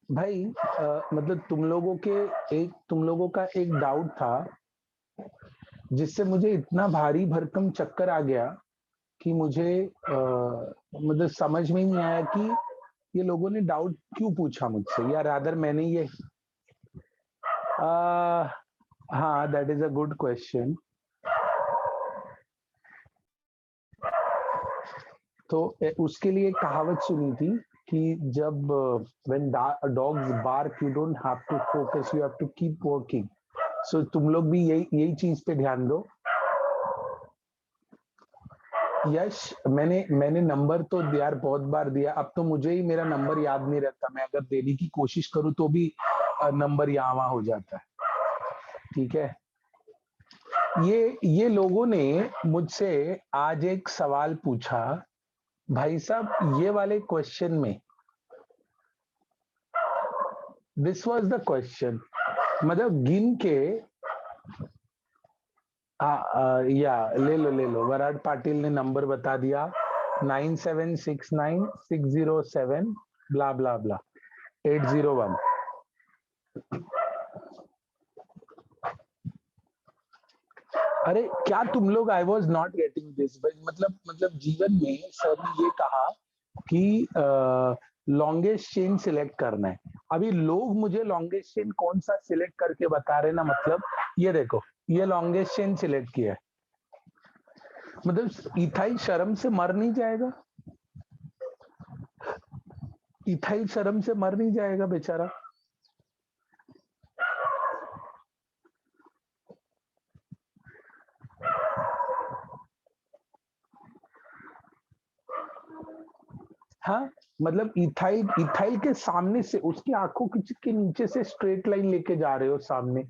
भाई मतलब तुम लोगों का एक डाउट था जिससे मुझे इतना भारी भरकम चक्कर आ गया कि मुझे मतलब समझ में ही नहीं आया कि ये लोगों ने डाउट क्यों पूछा मुझसे, या रादर मैंने ये आ, हाँ, that is a good question. तो उसके लिए एक कहावत सुनी थी कि जब when dogs bark you don't have to focus, you have to keep working. So तुम लोग भी यही यही चीज पे ध्यान दो। यश, मैंने नंबर तो यार बहुत बार दिया, अब तो मुझे ही मेरा नंबर याद नहीं रहता। मैं अगर देने की कोशिश करूं तो भी नंबर यहाँ वहां हो जाता है। ठीक है। ये लोगों ने मुझसे आज एक सवाल पूछा। भाई साहब, ये वाले क्वेश्चन में दिस वाज द क्वेश्चन, मतलब गिन के या ले लो, वराड पाटिल ने नंबर बता दिया, 9769 607 ब्ला ब्ला ब्ला 801। अरे क्या तुम लोग, I was not getting this भाई, मतलब जीवन में सर ने ये कहा कि लॉन्गेस्ट चेन सिलेक्ट करना है। अभी लोग मुझे लॉन्गेस्ट चेन कौन सा सिलेक्ट करके बता रहे ना, मतलब ये देखो, ये लॉन्गेस्ट चेन सिलेक्ट किया है। मतलब इथाइल शर्म से मर नहीं जाएगा? इथाइल शर्म से मर नहीं जाएगा बेचारा? हाँ, मतलब इथाइल इथाइल के सामने से, उसकी आंखों के नीचे से स्ट्रेट लाइन लेके जा रहे हो सामने,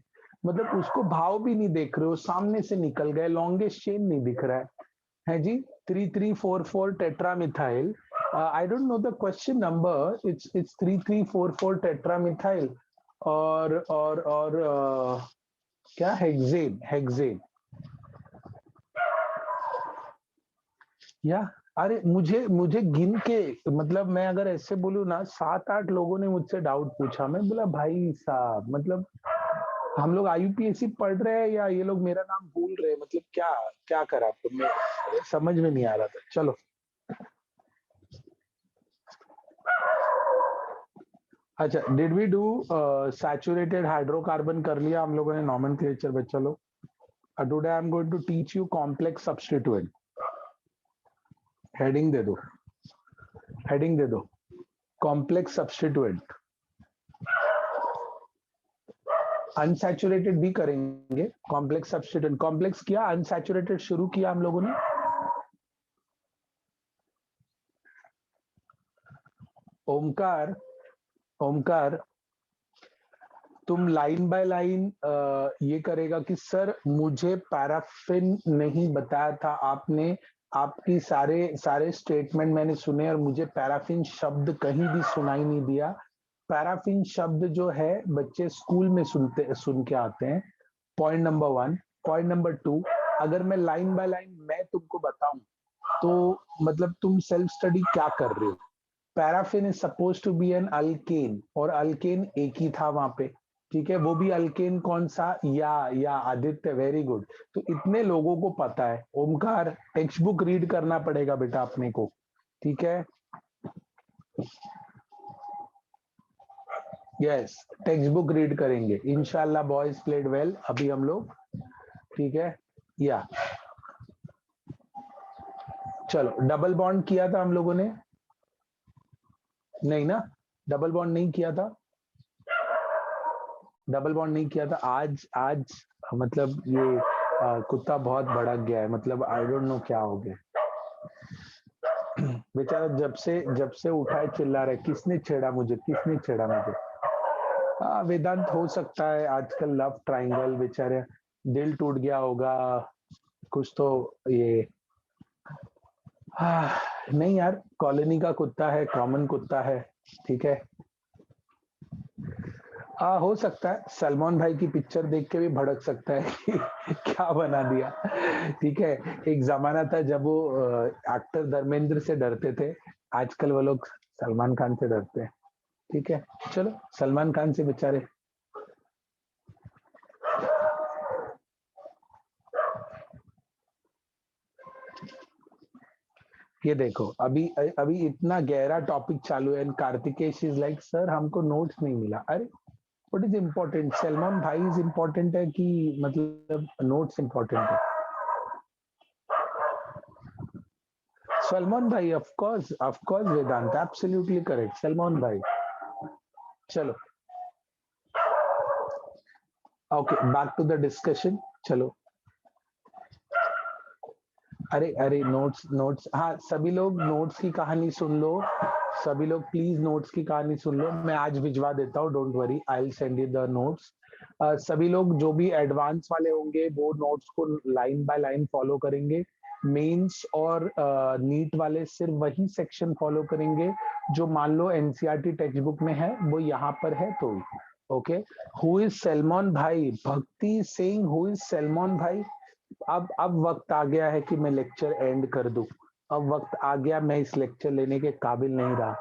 मतलब उसको भाव भी नहीं देख रहे हो, सामने से निकल गए, लॉन्गेस्ट चेन नहीं दिख रहा है जी। 3344 टेट्रामिथाइल। I don't know the question number, it's 3344 टेट्रामिथाइल। और क्या, हेक्सेन हेक्सेन या अरे मुझे मुझे गिन के, मतलब मैं अगर ऐसे बोलूँ ना, 7-8 लोगों ने मुझसे डाउट पूछा। मैं बोला भाई साहब, मतलब हम लोग आईयूपीएससी पढ़ रहे हैं या ये लोग मेरा नाम भूल रहे हैं, मतलब क्या क्या करा तुमने, समझ में नहीं आ रहा था। चलो, अच्छा, did we do saturated hydrocarbon कर लिया हम लोगों ने, नॉमेनक्लेचर में। चलो, today I am going to teach you complex substituent. Heading दे दो, हेडिंग दे दो, कॉम्प्लेक्स सब्स्टिट्यूएंट। अनसैचुरेटेड भी करेंगे, कॉम्प्लेक्स सब्स्टिट्यूएंट। कॉम्प्लेक्स किया, अनसैचुरेटेड शुरू किया हम लोगों ने। ओमकार, ओमकार, तुम लाइन बाय लाइन ये करेगा कि सर मुझे पैराफिन नहीं बताया था आपने, आपकी सारे सारे स्टेटमेंट मैंने सुने और मुझे पैराफिन शब्द कहीं भी सुनाई नहीं दिया। पैराफिन शब्द जो है बच्चे स्कूल में सुन के आते हैं। Point number one. Point number two, अगर मैं लाइन बाय लाइन मैं तुमको बताऊं तो मतलब तुम सेल्फ स्टडी क्या कर रहे हो? Paraffin is suppose to be an alkane, और अल्केन एक ही था वहां पे। ठीक है, वो भी अल्केन कौन सा, या आदित्य, वेरी गुड। तो इतने लोगों को पता है। ओमकार, टेक्स्ट बुक रीड करना पड़ेगा बेटा अपने को। ठीक है, यस, टेक्स्ट बुक रीड करेंगे इंशाल्लाह। बॉयज प्लेड वेल अभी हम लोग। ठीक है, या चलो, डबल बॉन्ड किया था हम लोगों ने? नहीं ना, डबल बॉन्ड नहीं किया था, डबल बॉन्ड नहीं किया था। आज आज मतलब ये कुत्ता बहुत भड़क गया है, मतलब आई डोंट नो क्या हो गया बेचारा। जब से उठा है चिल्ला रहा है, किसने छेड़ा मुझे, किसने छेड़ा मुझे। हाँ वेदांत, हो सकता है आजकल लव ट्रायंगल, बेचारे दिल टूट गया होगा कुछ तो। ये नहीं यार, कॉलोनी का कुत्ता है, कॉमन कुत्ता है। ठीक है, हो सकता है सलमान भाई की पिक्चर देख के भी भड़क सकता है कि क्या बना दिया। ठीक है, एक जमाना था जब वो एक्टर धर्मेंद्र से डरते थे, आजकल वो लोग सलमान खान से डरते हैं। ठीक है, चलो सलमान खान से बेचारे। ये देखो अभी अभी इतना गहरा टॉपिक चालू है and Kartikesh is like sir हमको नोट्स नहीं मिला। अरे व्हाट इज इम्पोर्टेंट, सलमान भाई इज इम्पोर्टेंट है कि मतलब नोट्स इम्पोर्टेंट है? सलमान भाई, of course Vedant, absolutely correct Salman भाई। चलो okay, back to the discussion. चलो, अरे अरे नोट्स नोट्स, हाँ सभी लोग नोट्स की कहानी सुन लो, सभी लोग प्लीज नोट्स की कहानी सुन लो, मैं आज भिजवा देता हूँ, don't worry, I will send you the notes. सभी लोग जो भी एडवांस वाले होंगे वो नोट्स को लाइन बाय लाइन फॉलो करेंगे। मेंस और नीट वाले सिर्फ वही सेक्शन फॉलो करेंगे जो मान लो एनसीईआरटी टेक्स्ट बुक में है, वो यहाँ पर है तो ओके। हु इज सलमान भाई? भक्ति सिंह, हु इज सलमान भाई? अब वक्त आ गया है कि मैं लेक्चर एंड कर दूं। अब वक्त आ गया, मैं इस लेक्चर लेने के काबिल नहीं रहा।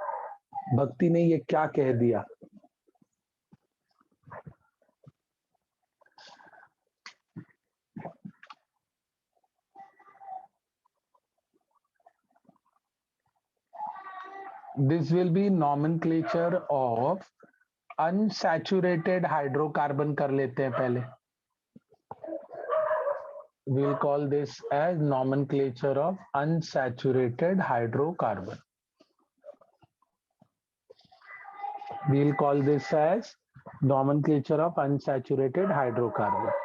भक्ति ने ये क्या कह दिया? This will B nomenclature of unsaturated hydrocarbon कर लेते हैं पहले। we'll call this as nomenclature of unsaturated hydrocarbon. We'll call this as nomenclature of unsaturated hydrocarbon.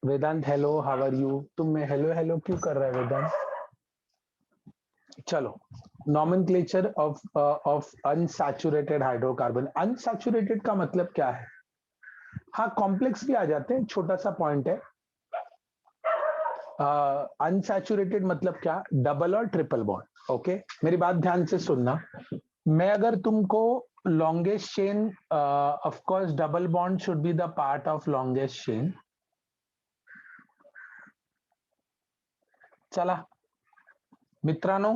Vedant hello, how are you? तुम में हेलो हेलो क्यों कर रहा है वेदांत? चलो, nomenclature of unsaturated hydrocarbon. Unsaturated का मतलब क्या है? हाँ कॉम्प्लेक्स भी आ जाते हैं, छोटा सा पॉइंट है। अनसैचुरेटेड मतलब क्या? डबल और ट्रिपल बॉन्ड। ओके, मेरी बात ध्यान से सुनना। मैं अगर तुमको longest chain, of course double bond should be the part of longest chain. चला मित्रांनो,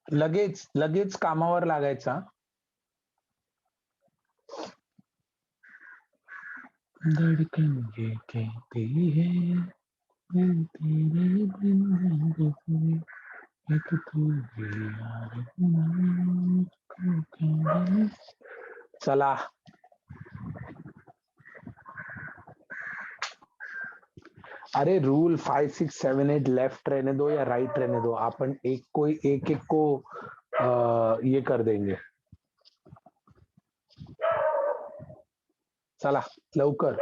लगेच लगेच कामावर लागायचा। धड़कन ये कहती है मैं तेरे बिन जिंदगी, एक तू ही यार मुझको कहना। चला, अरे रूल 5 6 7 8 लेफ्ट रहने दो या राइट रहने दो, अपन एक कोई एक एक को ये कर देंगे। चला लवकर,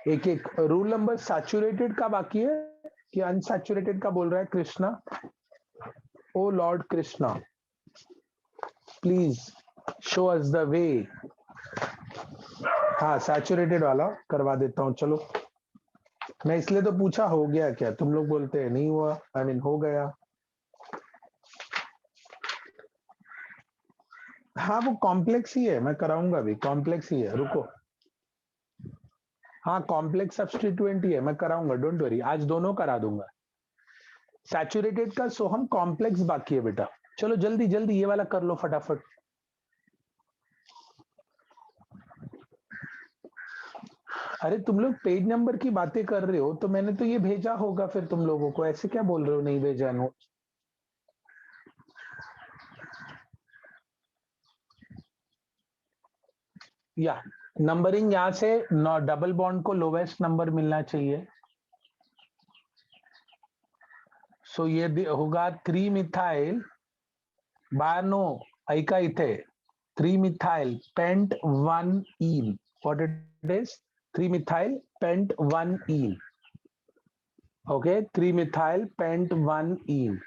एक एक रूल नंबर। सैचुरेटेड का बाकी है कि अनसैचुरेटेड का बोल रहा है Krishna? Oh lord Krishna, please show us the way. हाँ सैचुरेटेड वाला करवा देता हूँ। चलो, मैं इसलिए तो पूछा हो गया क्या, तुम लोग बोलते हैं नहीं हुआ, आई मीन हो गया। हाँ वो कॉम्प्लेक्स ही है, मैं कराऊंगा भी, कॉम्प्लेक्स ही है, रुको। हाँ कॉम्प्लेक्स सब्स्टिट्यूएंट ही है, मैं कराऊंगा, डोंट वरी, आज दोनों करा दूंगा। सैचुरेटेड का सोहम कॉम्प्लेक्स बाकी है बेटा। चलो जल्दी जल्दी ये वाला कर लो फटाफट। अरे तुम लोग पेज नंबर की बातें कर रहे हो तो मैंने तो ये भेजा होगा, फिर तुम लोगों को ऐसे क्या बोल रहे हो नहीं भेजा नोट? या नंबरिंग यहाँ से डबल बॉन्ड को लोवेस्ट नंबर मिलना चाहिए। सो ये होगा 3 मिथाइल बारनो, ऐका इथे 3 methyl paint 1 in, what it is? 3 methyl paint 1 in. Okay, 3 methyl paint 1 in.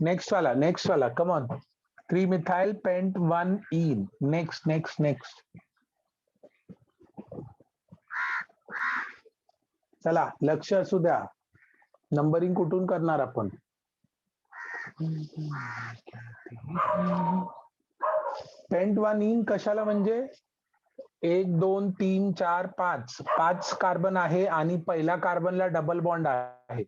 Next वाला come on. 3-methyl pent 1-ene. Next. चला लक्ष असू द्या. नंबरिंग कुठून करणार आपण. पेंट 1-ene कशाला म्हणजे 1 2 3 4 5 कार्बन आहे आणि पहिल्या कार्बनला डबल बॉन्ड आहे.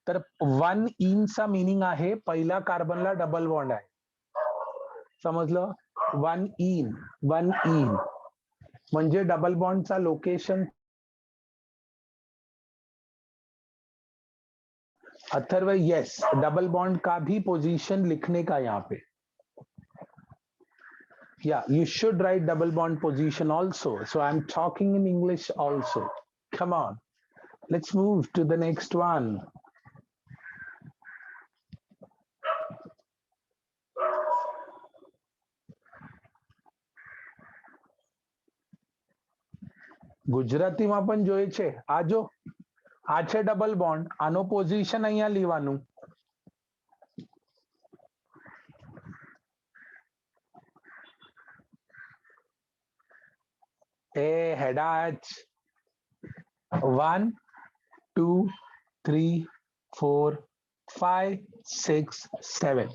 तर 1-ene चा मीनिंग आहे पहिल्या कार्बनला डबल बॉन्ड आहे. समजलं. 1-ene म्हणजे डबल बॉन्डचा location. Atharva yes, double bond का भी पोजीशन लिखने का यहाँ पे. Yeah, you should write double bond position also. So I'm talking in English also. Come on, let's move to the next one. ગુજરાતીમાં પણ જોઈએ છે. આજો આ છે ડબલ બોન્ડ. આનો પોઝિશન અહીંયા લેવાનું. એ હેડાચ 1 2 3 4 5 6 7.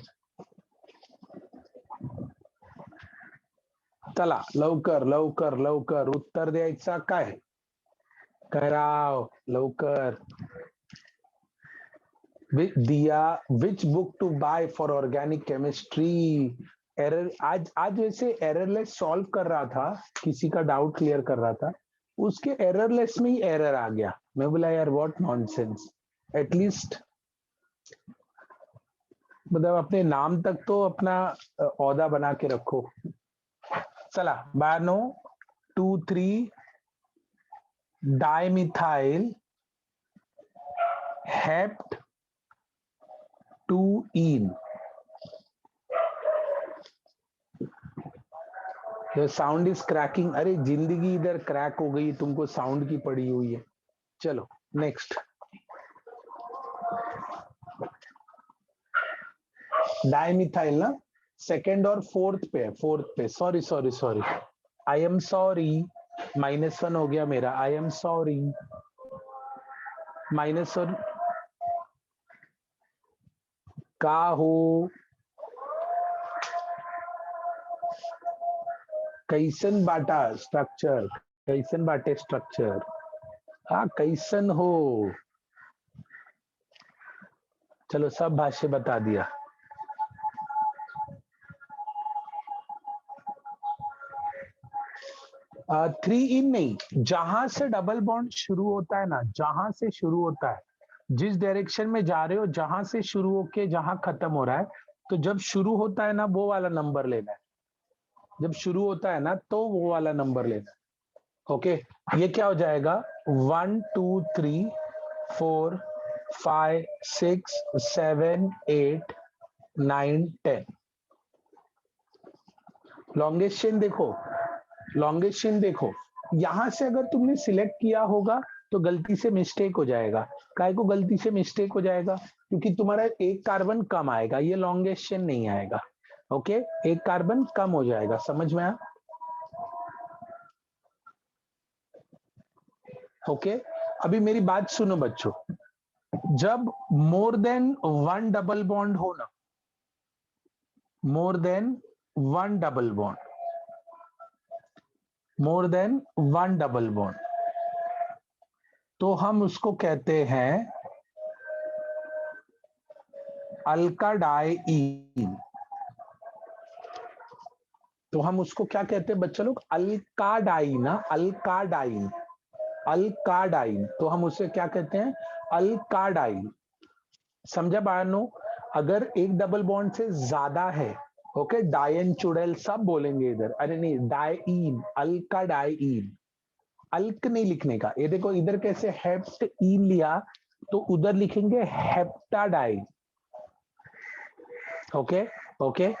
चला लवकर उत्तर द्यायचा काय. कराव लवकर. दिया which book to buy for organic chemistry. Error आज वैसे एररलेस सॉल्व कर रहा था, किसी का डाउट क्लियर कर रहा था, उसके एररलेस में ही एरर आ गया. मैं बोला यार व्हाट नॉनसेंस. एटलीस्ट मतलब अपने नाम तक तो अपना औदा बना के रखो. चला 2,3 dimethyl hept 2-ene. The sound is cracking. अरे जिंदगी इधर क्रैक हो गई, तुमको साउंड की पड़ी हुई है. चलो नेक्स्ट. डाइमिथाइल ना सेकेंड और फोर्थ पे. Sorry I am sorry. -1 हो गया मेरा. I am sorry. -1 का हो. कैसन बाटे स्ट्रक्चर. हाँ कैसन हो. चलो सब भाष्य बता दिया. थ्री इन नहीं, जहां से डबल बॉन्ड शुरू होता है ना, जहां से शुरू होता है, जिस डायरेक्शन में जा रहे हो, जहां से शुरू होके जहां खत्म हो रहा है, तो जब शुरू होता है ना वो वाला नंबर लेना है. जब शुरू होता है ना तो वो वाला नंबर लेना है. ओके. ये क्या हो जाएगा 1 2 3 4 5 6 7 8 9 10. लॉन्गेस्ट चेन देखो. यहां से अगर तुमने सिलेक्ट किया होगा तो गलती से मिस्टेक हो जाएगा. काय को गलती से मिस्टेक हो जाएगा? क्योंकि तुम्हारा एक कार्बन कम आएगा, ये लॉन्गेस्ट चेन नहीं आएगा. ओके. एक कार्बन कम हो जाएगा. समझ में आया? ओके. अभी मेरी बात सुनो बच्चों. जब more than one double bond हो ना, more than one double bond, तो हम उसको कहते हैं अल्काडाइईन. तो हम उसको क्या कहते हैं बच्चे लोग? अल्काडाइन. अल्काडाइन. तो हम उसे क्या कहते हैं? अल्काडाइन. समझा बानो? अगर एक डबल बॉन्ड से ज्यादा है, ओके, डायन चुड़ैल सब बोलेंगे इधर. अरे नहीं, डाइईन, अल्काडाइईन. अल्क नहीं लिखने का. ये देखो इधर कैसे हेप्ट ईन लिया, तो उधर लिखेंगे heptadiene. Okay.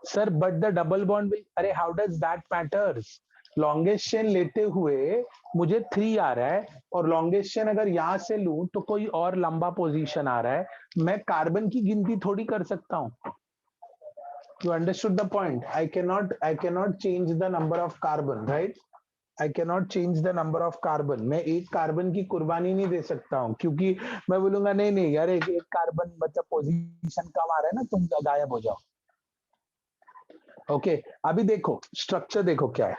Sir but the double bond will. अरे how does that matters? Longest chain लेते हुए मुझे 3 आ रहा है, और लॉन्गेस्ट चेन अगर यहां से लूं तो कोई और लंबा पोजीशन आ रहा है, मैं कार्बन की गिनती थोड़ी कर सकता हूं. You understood the point? I cannot change the number of carbon, right? I cannot change the number of carbon. मैं एक कार्बन की कुर्बानी नहीं दे सकता हूँ, क्योंकि मैं बोलूंगा नहीं नहीं यार, एक कार्बन मतलब पोजीशन कम आ रहा है ना, तुम गायब हो जाओ. ओके अभी देखो स्ट्रक्चर देखो क्या है.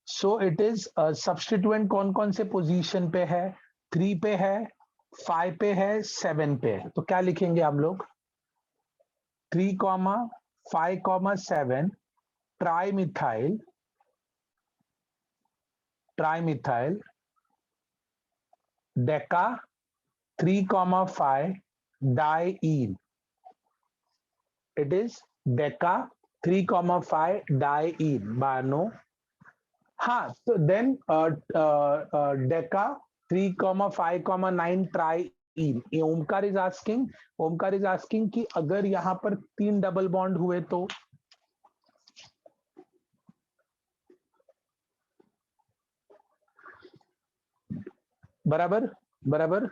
सो इट इज सब्स्टिट्यूएंट कौन कौन से पोजीशन पे है, 3 पे है, 5 पे है, 7 पे है. तो क्या लिखेंगे हम लोग, 3,5,7 trimethyl deca 3,5 diene. It is deca 3,5 diene बानो. हाँ तो then deca 3,5,9 triene. Omkar is asking कि अगर यहाँ पर 3 डबल बॉन्ड हुए तो बराबर बराबर.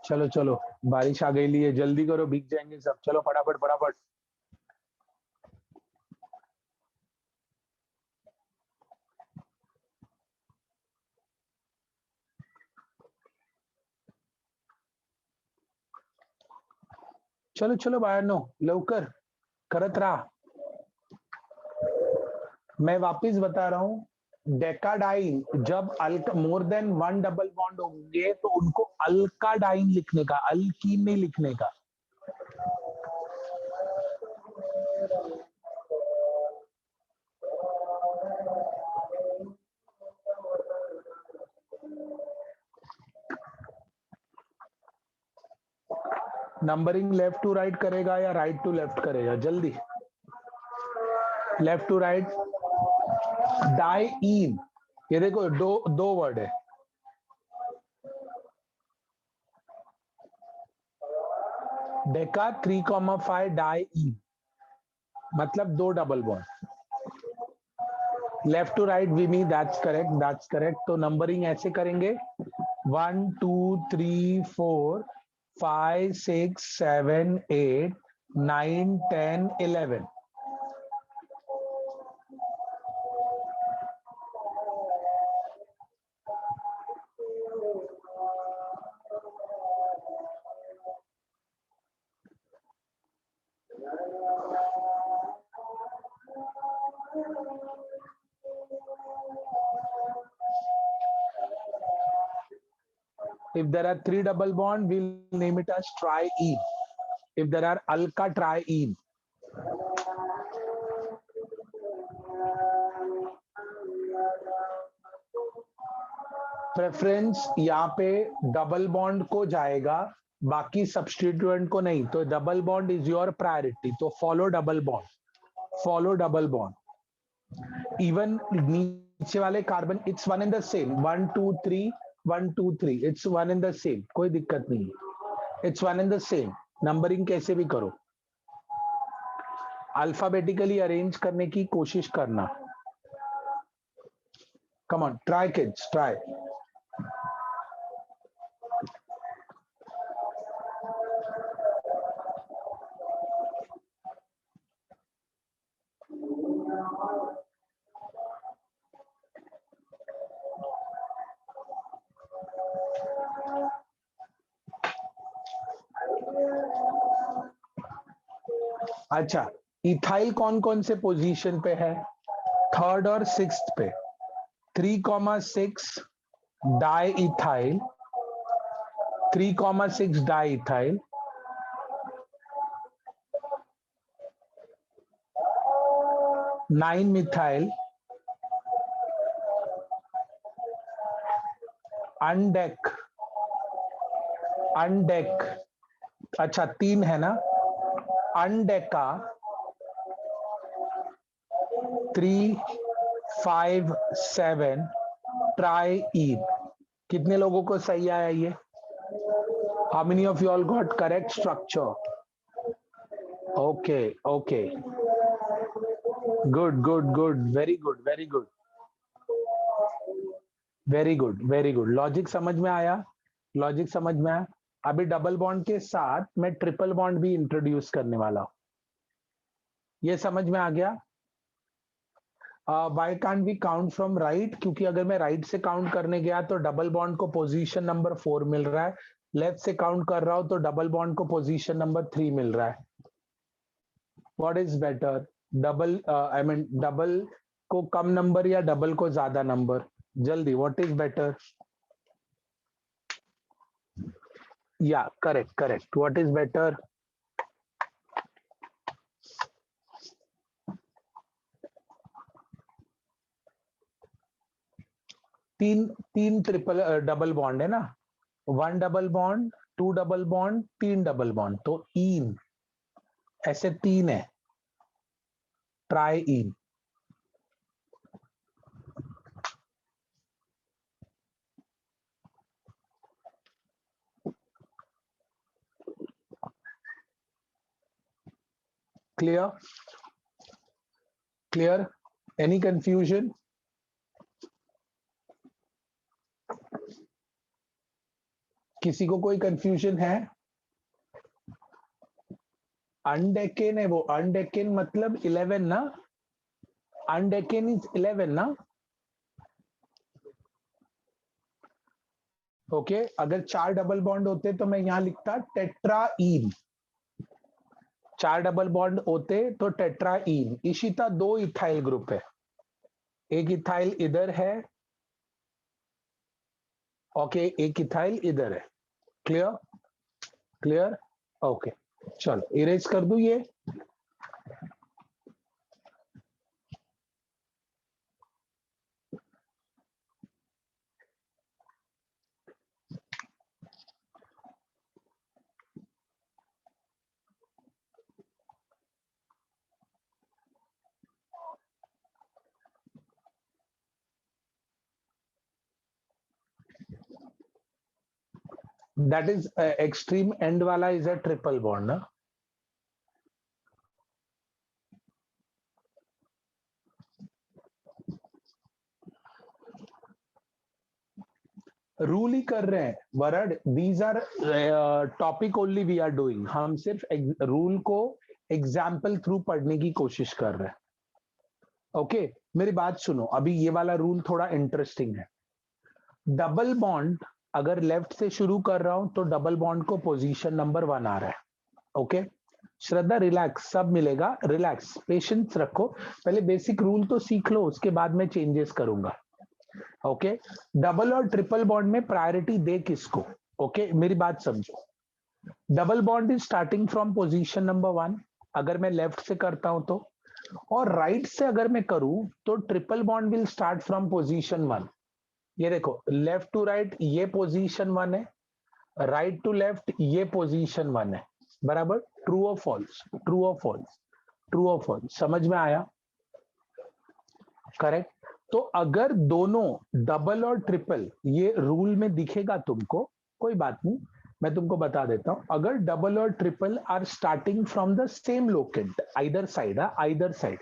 चलो चलो बारिश आ गई, लिए जल्दी करो, भीग जाएंगे सब. चलो फटाफट फटाफट. चलो चलो बाहर नो लवकर करत रहा. मैं वापस बता रहा हूं, डेकाडाइन जब मोर देन 1 डबल बॉन्ड होंगे तो उनको अल्काडाइन लिखने का, अल्कीन नहीं लिखने का. नंबरिंग लेफ्ट टू राइट करेगा या राइट टू लेफ्ट करेगा, जल्दी. Left to right. डाइईन, ये देखो दो दो वर्ड है. डेका 3,5 डाइईन मतलब 2 double bond. Left to right Vimi, that's correct that's correct. तो नंबरिंग ऐसे करेंगे 1 2 3 4 5 6 7 8 9 10 11. If there are 3 double bond, we'll name it as triene. If there are alka triene. Preference यहाँ पे डबल बॉन्ड को जाएगा, बाकी सब्स्टिट्यूएंट को नहीं. तो double bond is your priority, तो follow double bond, follow double bond. Even नीचे वाले carbon it's one in the same, 1 2 3 1 2 3, it's one in the same, कोई दिक्कत नहीं है. It's one in the same. Numbering कैसे भी करो, अल्फाबेटिकली अरेंज करने की कोशिश करना. Come on try kids try. अच्छा इथाइल कौन कौन से पोजीशन पे है, 3rd और 6th पे. 3,6 di ethyl, 3,6 di ethyl, 9 methyl, अनडेक अनडेक, अच्छा 3 है ना, अनडेका 3, 5, 7, ट्राई ईन। कितने लोगों को सही आया ये? How many of you all got correct structure? Okay okay, good good good, very good very good very good very good. Logic समझ में आया? लॉजिक समझ में आया? अभी डबल बॉन्ड के साथ मैं ट्रिपल बॉन्ड भी इंट्रोड्यूस करने वाला हूं, ये समझ में आ गया? Why can't we count from right? क्योंकि अगर मैं राइट से काउंट करने गया तो डबल बॉन्ड को पोजीशन नंबर 4 मिल रहा है, लेफ्ट से काउंट कर रहा हूं तो डबल बॉन्ड को पोजीशन नंबर 3 मिल रहा है। What is better? Double I mean double को कम नंबर या डबल को ज्यादा नंबर? जल्दी, व्हाट इज बेटर? या correct correct, what is better? तीन तीन ट्रिपल डबल बॉन्ड है ना, 1 double bond, 2 double bond, 3 double bond, तो इन ऐसे 3 है, try in. Clear? Clear? Any confusion? किसी को कोई कंफ्यूजन है? अनडेकेन है वो, अनडेकेन मतलब 11 ना, अनडेकेन इज 11 ना। ओके, अगर 4 डबल बॉन्ड होते तो मैं यहां लिखता टेट्राईन, 4 डबल बॉन्ड होते तो टेट्राईन। इशिता 2 इथाइल ग्रुप है, एक इथाइल इधर है, ओके एक इथाइल इधर है। क्लियर? क्लियर? ओके, चलो इरेज कर दूं ये। दैट इज एक्सट्रीम एंड वाला इज अ ट्रिपल बॉन्ड ना। रूल ही कर रहे हैं word, these are topic only we are doing, हम सिर्फ रूल को एग्जाम्पल थ्रू पढ़ने की कोशिश कर रहे हैं। ओके मेरी बात सुनो, अभी ये वाला रूल थोड़ा इंटरेस्टिंग है। डबल बॉन्ड अगर लेफ्ट से शुरू कर रहा हूं तो डबल बॉन्ड को पोजीशन नंबर 1 आ रहा है। ओके श्रद्धा रिलैक्स, सब मिलेगा, रिलैक्स, पेशेंस रखो, पहले बेसिक रूल तो सीख लो, उसके बाद मैं चेंजेस करूंगा। ओके डबल और ट्रिपल बॉन्ड में प्रायोरिटी दे किसको? ओके मेरी बात समझो, double bond is starting from position number 1 अगर मैं लेफ्ट से करता हूं तो, और राइट से अगर मैं करूं तो triple bond will start from position 1। ये देखो लेफ्ट टू राइट ये पोजीशन 1 है, राइट टू लेफ्ट ये पोजीशन 1 है, बराबर? ट्रू और फॉल्स, ट्रू और फॉल्स, ट्रू और फॉल्स, समझ में आया? करेक्ट। तो अगर दोनों डबल और ट्रिपल, ये रूल में दिखेगा तुमको, कोई बात नहीं, मैं तुमको बता देता हूं, अगर डबल और triple R starting from the same locant, either side, either side,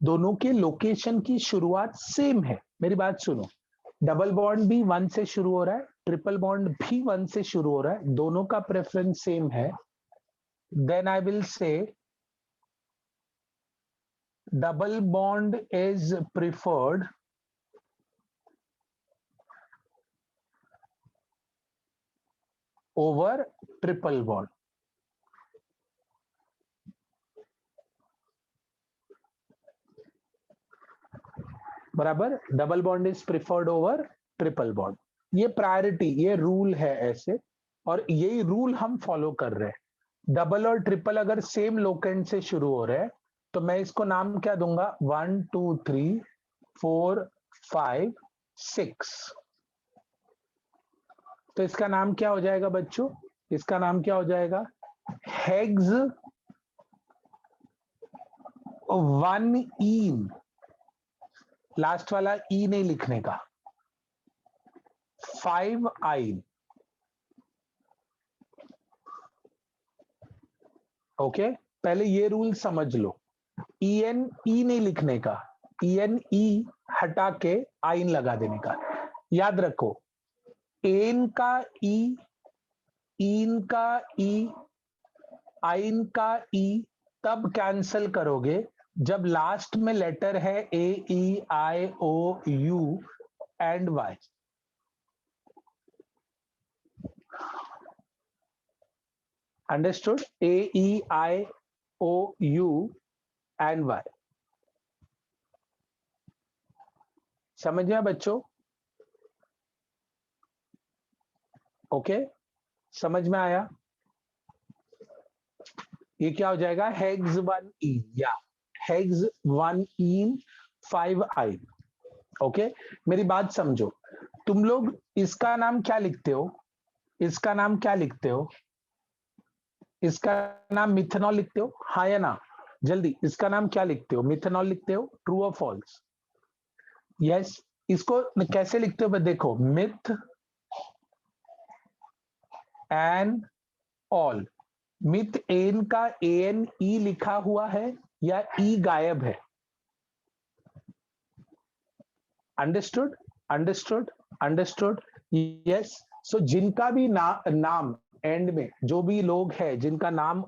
दोनों के लोकेशन की शुरुआत सेम है। मेरी बात सुनो, डबल बॉन्ड भी 1 से शुरू हो रहा है, ट्रिपल बॉन्ड भी 1 से शुरू हो रहा है, दोनों का प्रेफरेंस सेम है, then I will say double bond is preferred over triple bond. बराबर, double bond is preferred over triple bond, ये प्रायोरिटी, ये रूल है ऐसे, और यही रूल हम फॉलो कर रहे हैं। डबल और ट्रिपल अगर सेम लोकेंट से शुरू हो रहे हैं तो मैं इसको नाम क्या दूंगा? 1 2 3 4 5 6, तो इसका नाम क्या हो जाएगा बच्चों? इसका नाम क्या हो जाएगा? हेग्स 1ईन, लास्ट वाला ई नहीं लिखने का, 5ईन। ओके, पहले ये रूल समझ लो, EN ई नहीं लिखने का, EN ई हटा के आइन लगा देने का। याद रखो, एन का ई, इन का ई, आइन का ई तब कैंसल करोगे जब लास्ट में लेटर है AEIOU and Y. Understood? AEIOU and Y. समझ में बच्चों? ओके, समझ में आया? ये क्या हो जाएगा? हेग्स 1ईन या हेग्स 1ईन 5ईन। ओके, मेरी बात समझो, तुम लोग इसका नाम क्या लिखते हो? इसका नाम क्या लिखते हो? इसका नाम मिथेनॉल लिखते हो, हाँ या ना? जल्दी, इसका नाम क्या लिखते हो? मिथेनॉल लिखते हो, ट्रू और फॉल्स? यस। इसको कैसे लिखते हो? देखो, meth an ol. Meth an का AN ई लिखा हुआ है या ई गायब है? Understood? Understood? Understood? Yes. So जिनका भी नाम एंड में, जो भी लोग हैं जिनका नाम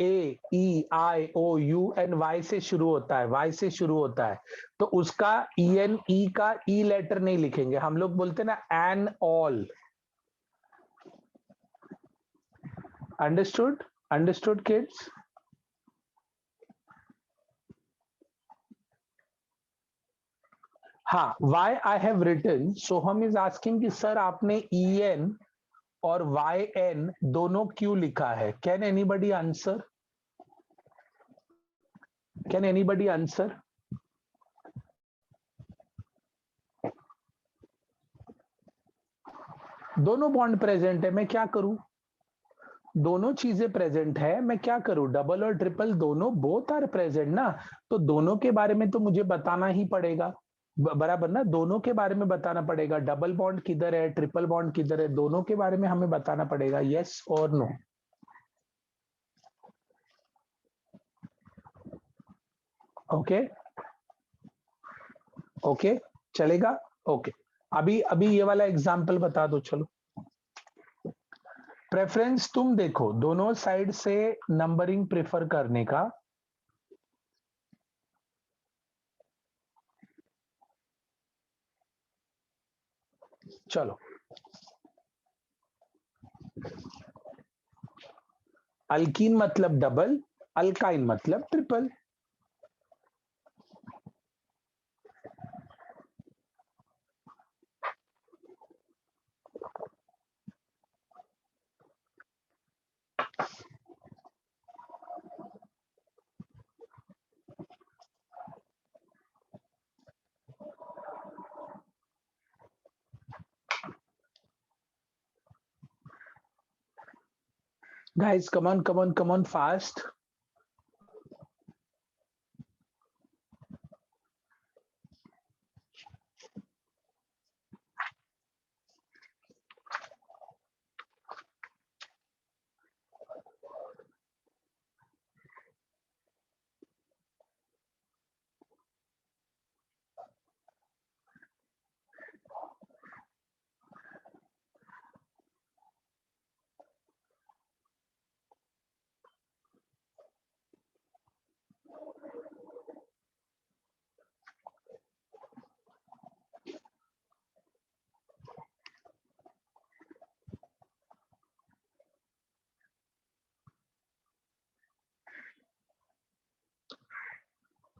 AEIOU एंड वाई से शुरू होता है, वाई से शुरू होता है, तो उसका EN ई का ई लेटर नहीं लिखेंगे। हम लोग बोलते हैं ना एन ऑल। अंडरस्टूड? Understood kids? हाँ, why I have written, Soham is asking कि सर आपने EN और YN दोनों क्यों लिखा है? Can anybody answer? Can anybody answer? दोनों बॉन्ड प्रेजेंट है, मैं क्या करूं? दोनों चीजें प्रेजेंट है, मैं क्या करूं? डबल और ट्रिपल दोनों बोथ आर प्रेजेंट ना, तो दोनों के बारे में तो मुझे बताना ही पड़ेगा, बराबर ना? दोनों के बारे में बताना पड़ेगा, डबल बॉन्ड किधर है, ट्रिपल बॉन्ड किधर है, दोनों के बारे में हमें बताना पड़ेगा। यस और नो? ओके, ओके, चलेगा? ओके, अभी अभी ये वाला एग्जाम्पल बता दो। चलो, प्रेफरेंस तुम देखो, दोनों साइड से नंबरिंग प्रेफर करने का। चलो, अल्कीन मतलब डबल, अल्काइन मतलब triple. Guys, come on, come on, come on, fast.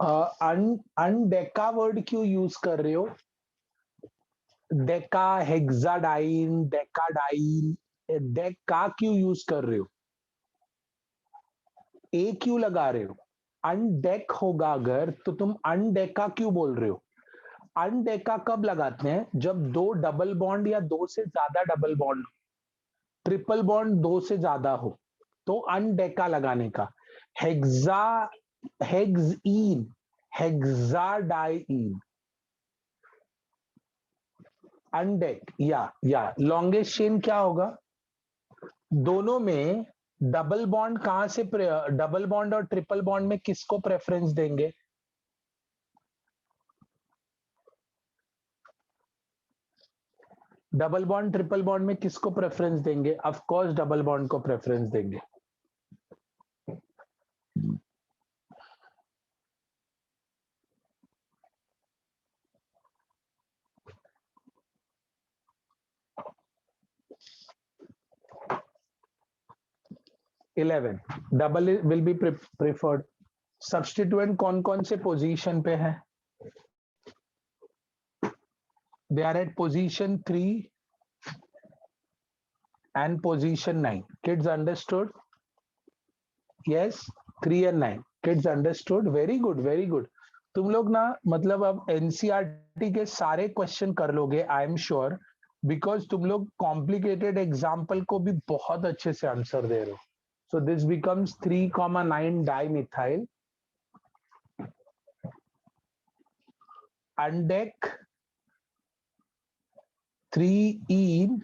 Undeca word क्यों यूज कर रहे हो? डेका, हेक्साडाइन, डेकाडाइन, डेका क्यों यूज कर रहे हो? ए क्यों लगा रहे हो? अनडेक होगा अगर तो तुम अनडेका क्यों बोल रहे हो? अनडेका कब लगाते हैं? जब दो डबल बॉन्ड या दो से ज्यादा डबल बॉन्ड। ट्रिपल बॉन्ड 2 से ज्यादा हो तो अनडेका लगाने का। हेक्सा हेक्सईन, हेक्साडाइईन, अनडेक या लॉन्गेस्ट चेन क्या होगा? दोनों में डबल बॉन्ड कहां से, डबल बॉन्ड और ट्रिपल बॉन्ड में किसको प्रेफरेंस देंगे? डबल बॉन्ड ट्रिपल बॉन्ड में किसको प्रेफरेंस देंगे? ऑफ कोर्स डबल बॉन्ड को प्रेफरेंस देंगे। Eleven, double will be preferred. Substituent कौन कौन से पोजीशन पे है? They are at position 3 and position 9. Kids understood? Yes, 3 and 9. Kids understood? Very good, very good. तुम लोग ना मतलब अब एनसीईआरटी के सारे क्वेश्चन कर लोगे, आई एम श्योर, बिकॉज तुम लोग कॉम्प्लिकेटेड एग्जाम्पल को भी बहुत अच्छे से आंसर दे रहे हो। So this becomes 3,9 dimethyl अनडेक 3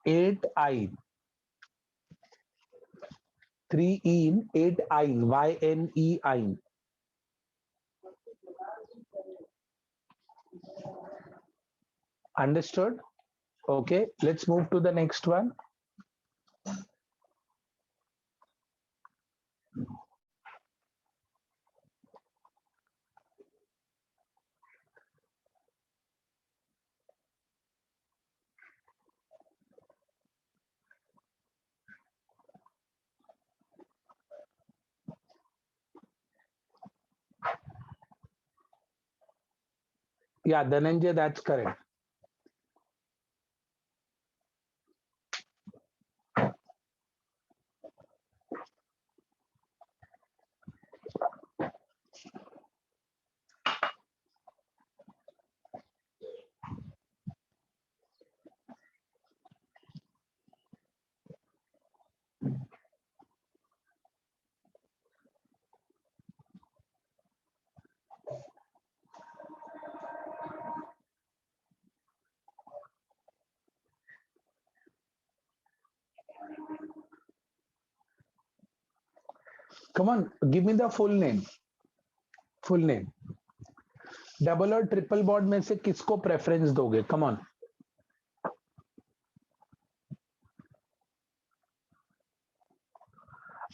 8 ine, 3 ene 8 ine, YNE. Understood? Okay, let's move to the next one. Yeah, Dhananjay, that's correct. Come on, give me the full name. Full name. Double और triple bond में से किसको preference दोगे? Come on.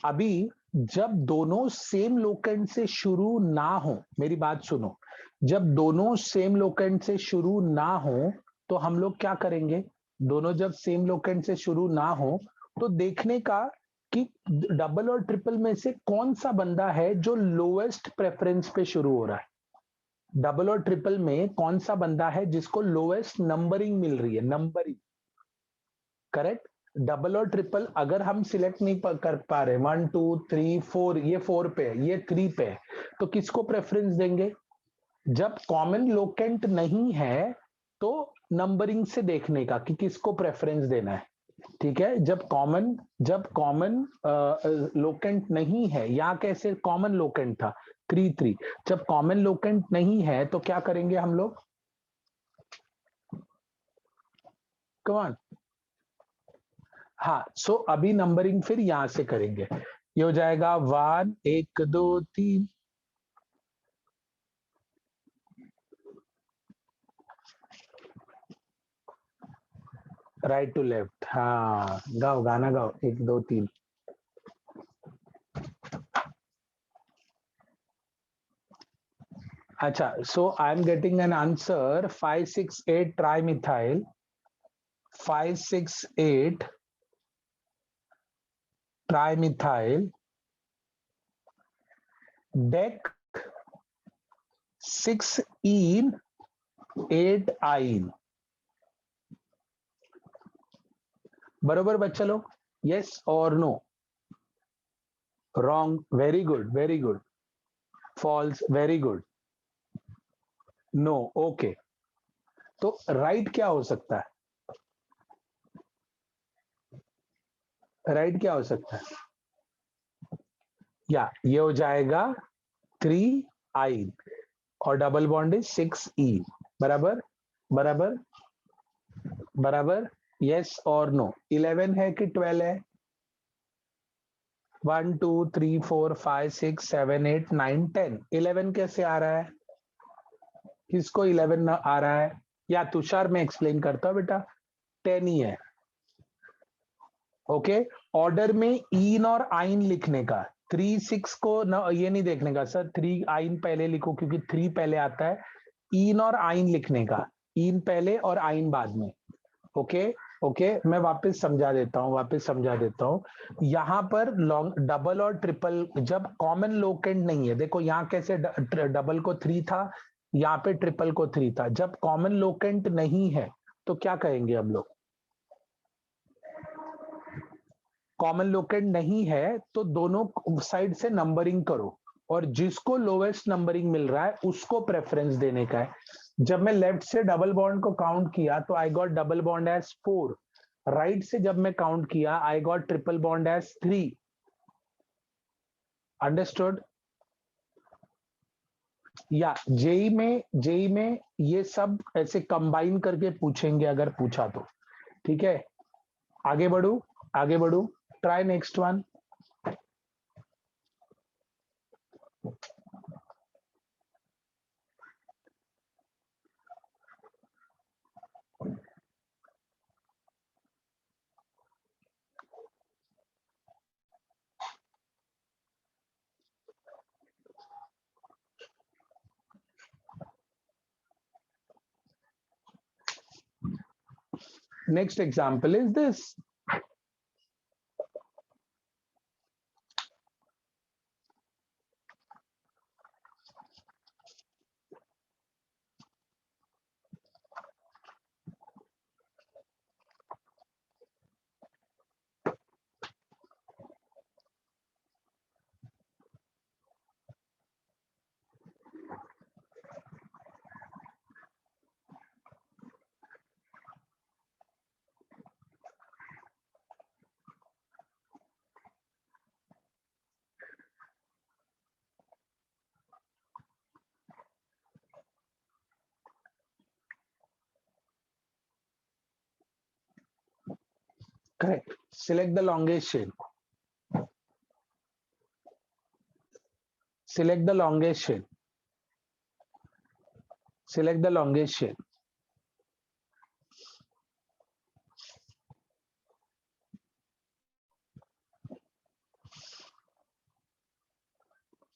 अभी जब दोनों same locant से शुरू ना हो, मेरी बात सुनो, जब दोनों सेम लोकेंट से शुरू ना हो तो हम लोग क्या करेंगे? दोनों जब सेम लोकेंट से शुरू ना हो तो देखने का कि डबल और ट्रिपल में से कौन सा बंदा है जो लोएस्ट प्रेफरेंस पे शुरू हो रहा है। डबल और ट्रिपल में कौन सा बंदा है जिसको लोएस्ट नंबरिंग मिल रही है? Numbering, correct. डबल और ट्रिपल अगर हम सिलेक्ट नहीं कर पा रहे, 1 2 3 4, ये 4 पे है, ये 3 पे है, तो किसको प्रेफरेंस देंगे? जब कॉमन लोकेंट नहीं है तो नंबरिंग से देखने का कि किसको प्रेफरेंस देना है। ठीक है, जब कॉमन लोकेंट नहीं है, यहाँ कैसे कॉमन लोकेंट था 3 3, जब कॉमन लोकेंट नहीं है तो क्या करेंगे हम लोग? Come on. हाँ, सो अभी नंबरिंग फिर यहां से करेंगे। ये हो जाएगा 1 1 2 3, राइट टू लेफ्ट। हाँ, गाओ, गाना गाओ, 1 2 3। अच्छा, so I am getting an answer 5 6 8 trimethyl, 5 6 8 trimethyl dec 6 ene 8 yne. बरोबर बच्चा लोग? यस और no? Wrong. Very good, very good. False. Very good. No. Okay, तो राइट क्या हो सकता है? राइट क्या हो सकता है? या ये हो जाएगा 3 आइन और डबल बॉन्ड इज 6 ई। बराबर बराबर बराबर, यस और नो? 11 है कि 12 है? 1 2 3 4 5 6 7 8 9 10। 11 कैसे आ रहा है? किसको 11 ना आ रहा है? या तुषार मैं एक्सप्लेन करता हूं बेटा, 10 ही है। ओके, ऑर्डर में इन और आइन लिखने का, 3 6 को ना ये नहीं देखने का सर 3 आइन पहले लिखो क्योंकि 3 पहले आता है। इन और आइन लिखने का, इन पहले और आइन बाद में। ओके ओके, मैं वापस समझा देता हूं। यहां पर लॉन्ग डबल और ट्रिपल जब कॉमन लोकेंड नहीं है, देखो यहां कैसे डबल को 3 था, यहाँ पे ट्रिपल को 3 था। जब कॉमन लोकेंट नहीं है तो क्या कहेंगे हम लोग? कॉमन लोकेंट नहीं है तो दोनों साइड से नंबरिंग करो और जिसको लोवेस्ट नंबरिंग मिल रहा है उसको प्रेफरेंस देने का है। जब मैं लेफ्ट से डबल बॉन्ड को काउंट किया तो I got double bond as 4। Right से जब मैं काउंट किया I got triple bond as 3। Understood? या जेई में ये सब ऐसे कंबाइन करके पूछेंगे अगर पूछा तो। ठीक है, आगे बढ़ू आगे बढ़ू, try next one. Next example is this. Correct. Select the longest chain. Select the longest chain. Select the longest chain.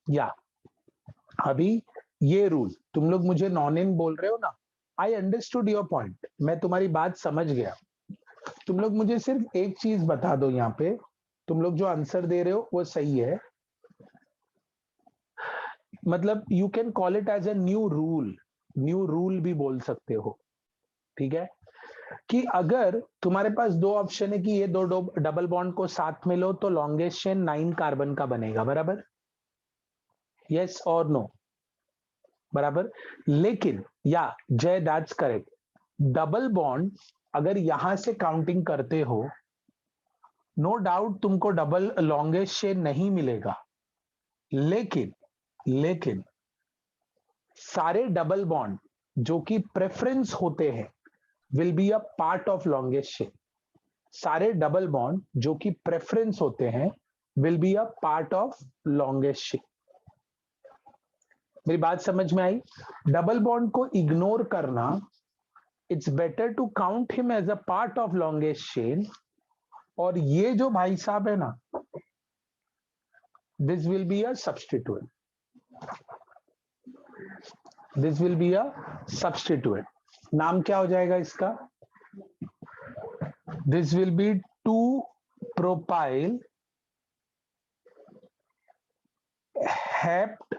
या अभी ये रूल तुम लोग मुझे नॉन इन बोल रहे हो ना, आई अंडरस्टूड योर पॉइंट, मैं तुम्हारी बात समझ गया। तुम लोग मुझे सिर्फ एक चीज बता दो, यहाँ पे तुम लोग जो आंसर दे रहे हो वो सही है, मतलब you can call it as a new rule भी बोल सकते हो। ठीक है, कि अगर तुम्हारे पास दो ऑप्शन है कि ये दो डबल बॉन्ड को साथ में लो तो लॉन्गेस्ट चेन 9 कार्बन का बनेगा। बराबर, यस और नो? बराबर, लेकिन या जय दैट्स करेक्ट, डबल बॉन्ड अगर यहां से काउंटिंग करते हो नो डाउट तुमको डबल लॉन्गेस्ट चेन नहीं मिलेगा, लेकिन लेकिन सारे डबल बॉन्ड जो कि प्रेफरेंस होते हैं will be a part of longest chain. सारे डबल बॉन्ड जो कि प्रेफरेंस होते हैं will be a part of longest chain. मेरी बात समझ में आई? डबल बॉन्ड को इग्नोर करना, it's better to count him as a part of longest chain. और ये जो भाई साहब है ना, this will be a substituent, this will be a substituent. नाम क्या हो जाएगा इसका? This will be 2 propyl hept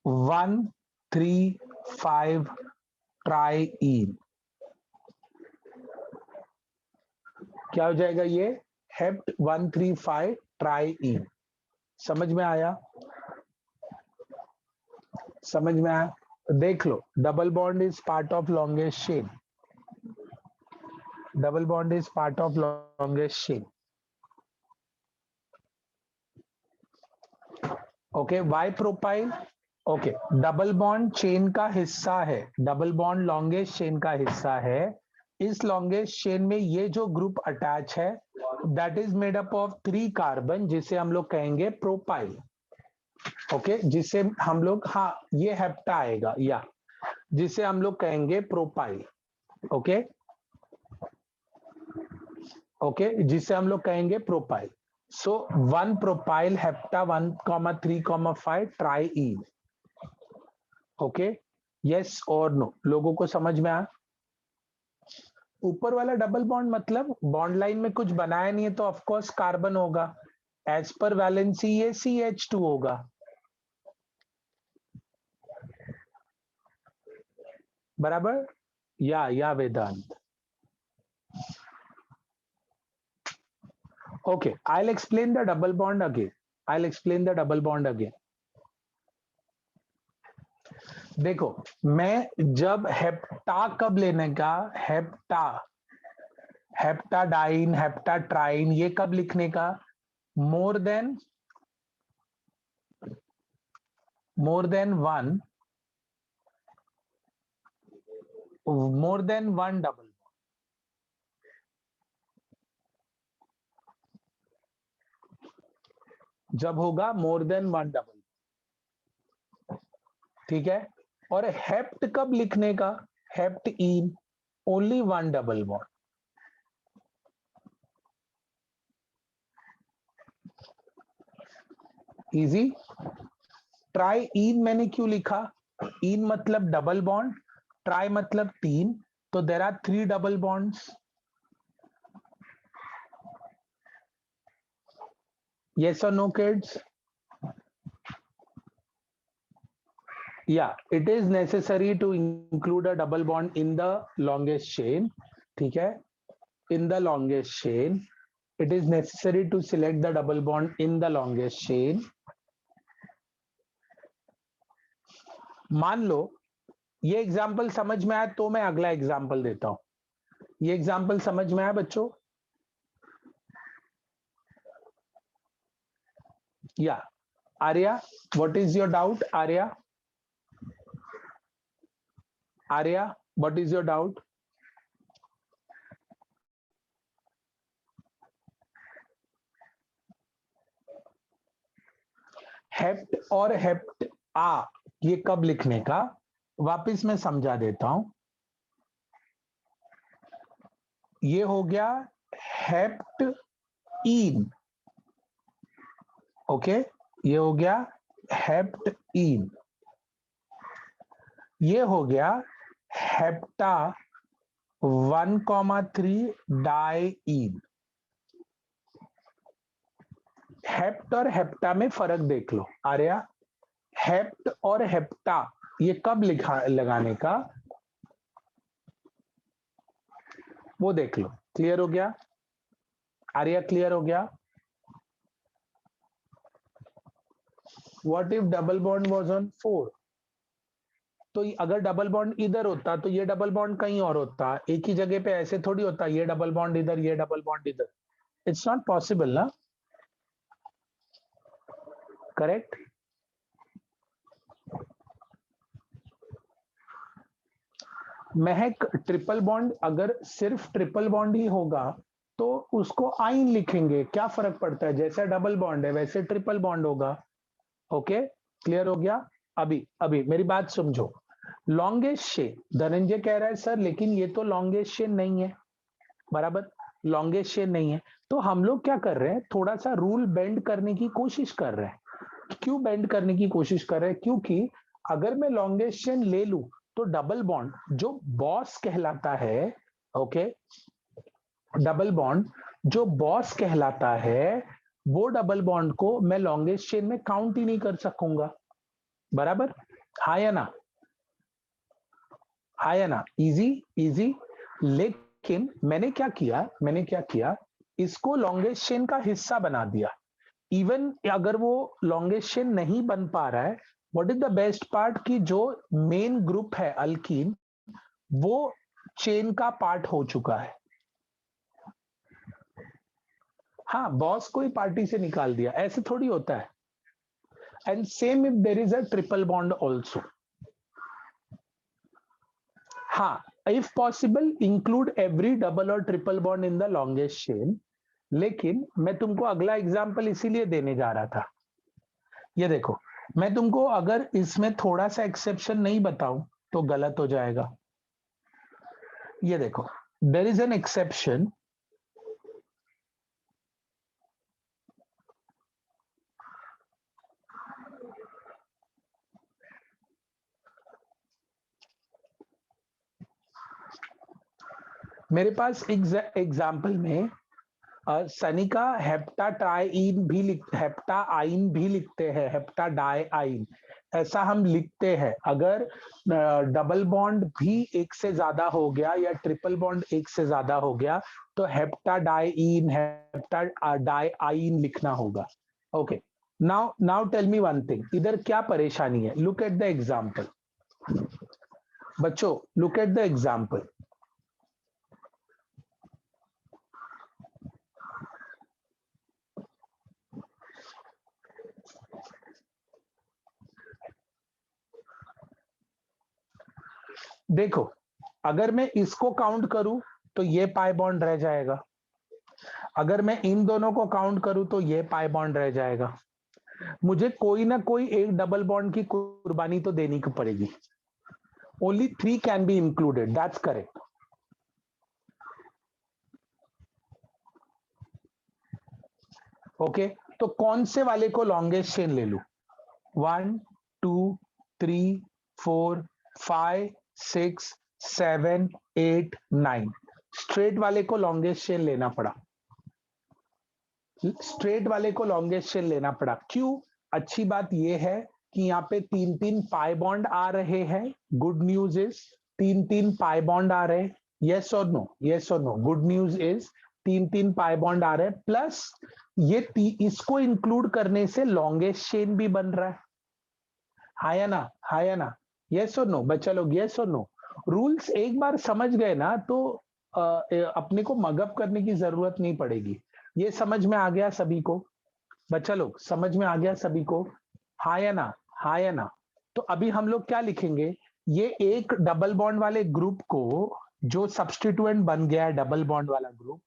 1,3,5 triene. क्या हो जाएगा ये? Hept 1,3,5 triene. समझ में आया? समझ में आया? देख लो, double bond is part of longest chain, double bond is part of longest chain. Okay, why propyl, okay, double bond chain का हिस्सा है, डबल बॉन्ड लॉन्गेस्ट चेन का हिस्सा है। इस लॉन्गेस्ट चेन में ये जो ग्रुप अटैच है that is made up of 3 carbon, जिसे हम लोग कहेंगे प्रोपाइल। ओके, जिसे हम लोग, हाँ ये हेप्टा आएगा, या जिसे हम लोग कहेंगे प्रोपाइल। ओके, ओके, जिसे हम लोग कहेंगे प्रोपाइल। सो 1 प्रोपाइल हेप्टा 1,3,5 ट्राईईन। ओके, यस और नो, लोगों को समझ में आया? ऊपर वाला डबल बॉन्ड मतलब बॉन्ड लाइन में कुछ बनाया नहीं है तो ऑफ कोर्स कार्बन होगा, एज पर वैलेंसी ये CH2 होगा। बराबर, या वेदांत। Okay, I'll explain the double bond again. I'll explain the double bond again. देखो, मैं जब हेप्टा कब लेने का, हेप्टाडाइन, हेप्टाट्राइन, ये कब लिखने का? More than one, double. जब होगा मोर देन 1 डबल, ठीक है। और हेप्ट कब लिखने का? Hept in, only 1 double bond. Easy. Try in मैंने क्यों लिखा? इन मतलब डबल बॉन्ड, ट्राई मतलब 3, तो there are 3 double bonds. Yes or no, kids? Yeah, it is necessary to include a double bond in the longest chain. ठीक है, in the longest chain, it is necessary to select the double bond in the longest chain. मान लो ये example समझ में आया तो मैं अगला एग्जाम्पल देता हूं। ये एग्जाम्पल समझ में आया बच्चों? या Arya, what is your doubt? Arya, Arya, what is your doubt? Hept और हेप्ट आ ये कब लिखने का, वापस मैं समझा देता हूं। ये हो गया हेप्ट इन, ओके, ये हो गया हेप्ट इन। ये हो गया हेप्टा 1,3 डाईइन। हेप्ट और हेप्टा में फर्क देख लो आर्या, हेप्ट और हेप्टा ये कब लगाने का, वो देख लो। क्लियर हो गया आर्या? क्लियर हो गया? What if double bond was on 4? तो अगर डबल बॉन्ड इधर होता तो ये डबल बॉन्ड कहीं और होता, एक ही जगह पे ऐसे थोड़ी होता, ये डबल बॉन्ड इधर, ये डबल बॉन्ड इधर। इट्स नॉट पॉसिबल ना, करेक्ट? महक, ट्रिपल बॉन्ड अगर सिर्फ ट्रिपल बॉन्ड ही होगा तो उसको आइन लिखेंगे, क्या फर्क पड़ता है? जैसा डबल बॉन्ड है वैसे ट्रिपल बॉन्ड होगा। ओके, क्लियर हो गया? अभी अभी मेरी बात समझो। लॉन्गेस्ट चेन, धनंजय कह रहा है सर लेकिन ये तो लॉन्गेस्ट चेन नहीं है। बराबर, लॉन्गेस्ट चेन नहीं है तो हम लोग क्या कर रहे हैं, थोड़ा सा रूल बेंड करने की कोशिश कर रहे हैं। क्यों बेंड करने की कोशिश कर रहे हैं? क्योंकि अगर मैं लॉन्गेस्ट चेन ले लूं तो डबल बॉन्ड जो बॉस कहलाता है, ओके, डबल बॉन्ड जो बॉस कहलाता है वो डबल बॉन्ड को मैं लॉन्गेस्ट चेन में काउंट ही नहीं कर सकूंगा। बराबर, हाँ या ना? हाँ या ना? Easy, easy. लेकिन मैंने क्या किया, इसको लॉन्गेस्ट चेन का हिस्सा बना दिया। इवन अगर वो लॉन्गेस्ट चेन नहीं बन पा रहा है, what is the best part कि जो मेन ग्रुप है अल्कीन वो चेन का पार्ट हो चुका है। हाँ, बॉस को ही पार्टी से निकाल दिया, ऐसे थोड़ी होता है। and same if there is a triple bond also. हाँ, if possible include every double और triple bond in the longest chain. लेकिन मैं तुमको अगला एग्जाम्पल इसीलिए देने जा रहा था, ये देखो, मैं तुमको अगर इसमें थोड़ा सा एक्सेप्शन नहीं बताऊं तो गलत हो जाएगा। ये देखो, देयर इज एन एक्सेप्शन, मेरे पास एग्जाम्पल में सनिका हेप्टाटाइन भी लिखते हैं, हेप्टाडाइइन ऐसा हम लिखते हैं। अगर डबल बॉन्ड भी एक से ज्यादा हो गया या ट्रिपल बॉन्ड एक से ज्यादा हो गया तो हेप्टाडाइइन हेप्टाडाइइन लिखना होगा। Okay, now tell me one thing, इधर क्या परेशानी है? लुक एट द एग्जाम्पल बच्चों, लुक एट द एग्जाम्पल। देखो, अगर मैं इसको काउंट करूं तो ये पाई बॉन्ड रह जाएगा, अगर मैं इन दोनों को काउंट करूं तो ये पाई बॉन्ड रह जाएगा। मुझे कोई ना कोई एक डबल बॉन्ड की कुर्बानी तो देनी पड़ेगी। Only 3 can be included, that's correct. Okay, तो कौन से वाले को लॉन्गेस्ट चेन ले लूं? 1 2 3 4 5 6 7 8 9, स्ट्रेट वाले को लॉन्गेस्ट चेन लेना पड़ा, स्ट्रेट वाले को लॉन्गेस्ट चेन लेना पड़ा। क्यों? अच्छी बात यह है कि यहाँ पे 3 पाई बॉन्ड आ रहे हैं। Good news is 3 pi bond आ रहे हैं। यस और नो? यस और no? Good news is 3 pi bond आ रहे हैं, प्लस ये इसको इंक्लूड करने से लॉन्गेस्ट चेन भी बन रहा है। हाँ या ना? हाँ या ना? यस और नो बच्चा लोग? यस और नो? रूल्स एक बार समझ गए ना तो अपने को मगअप करने की जरूरत नहीं पड़ेगी। ये समझ में आ गया सभी को? बच्चा लोग समझ में आ गया सभी को? हाँ या ना? हाँ या ना? तो अभी हम लोग क्या लिखेंगे? ये एक डबल बॉन्ड वाले ग्रुप को, जो सब्स्टिट्यूएंट बन गया है डबल बॉन्ड वाला ग्रुप,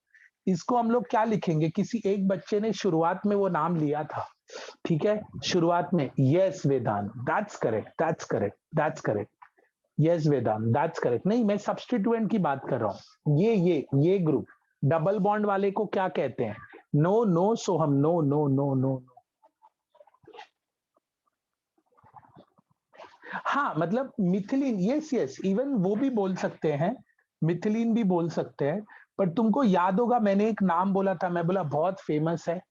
इसको हम लोग क्या लिखेंगे? किसी एक बच्चे ने शुरुआत में वो नाम लिया था, ठीक है, शुरुआत में। Yes Vedant, that's correct, that's correct, that's correct. Yes Vedant, that's correct. नहीं, मैं सब्स्टिट्यूएंट की बात कर रहा हूं। ये ग्रुप डबल बॉन्ड वाले को क्या कहते हैं? नो नो सोहम, नो नो नो नो। हाँ, मतलब मिथिलीन, यस यस, इवन वो भी बोल सकते हैं, मिथिलीन भी बोल सकते हैं। पर तुमको याद होगा मैंने एक नाम बोला था, मैं बोला बहुत फेमस है,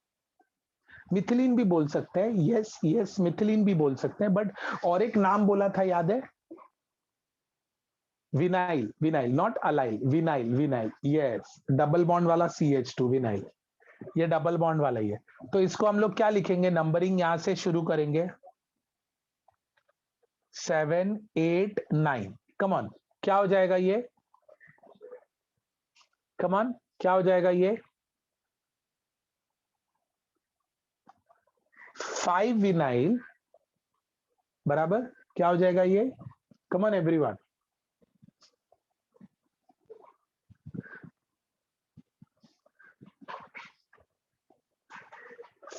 मिथिलीन भी बोल सकते हैं। यस यस, मिथिलीन भी बोल सकते हैं, बट और एक नाम बोला था, याद है? Vinyl, vinyl, not allyl, vinyl, vinyl, yes, double bond वाला CH2, विनाइल, ये डबल बॉन्ड वाला ही है। तो इसको हम लोग क्या लिखेंगे? नंबरिंग यहां से शुरू करेंगे, 7 8 9। कम ऑन, क्या हो जाएगा ये? कम ऑन, क्या हो जाएगा ये? 5 विनाइल बराबर क्या हो जाएगा ये? कम ऑन एवरीवन,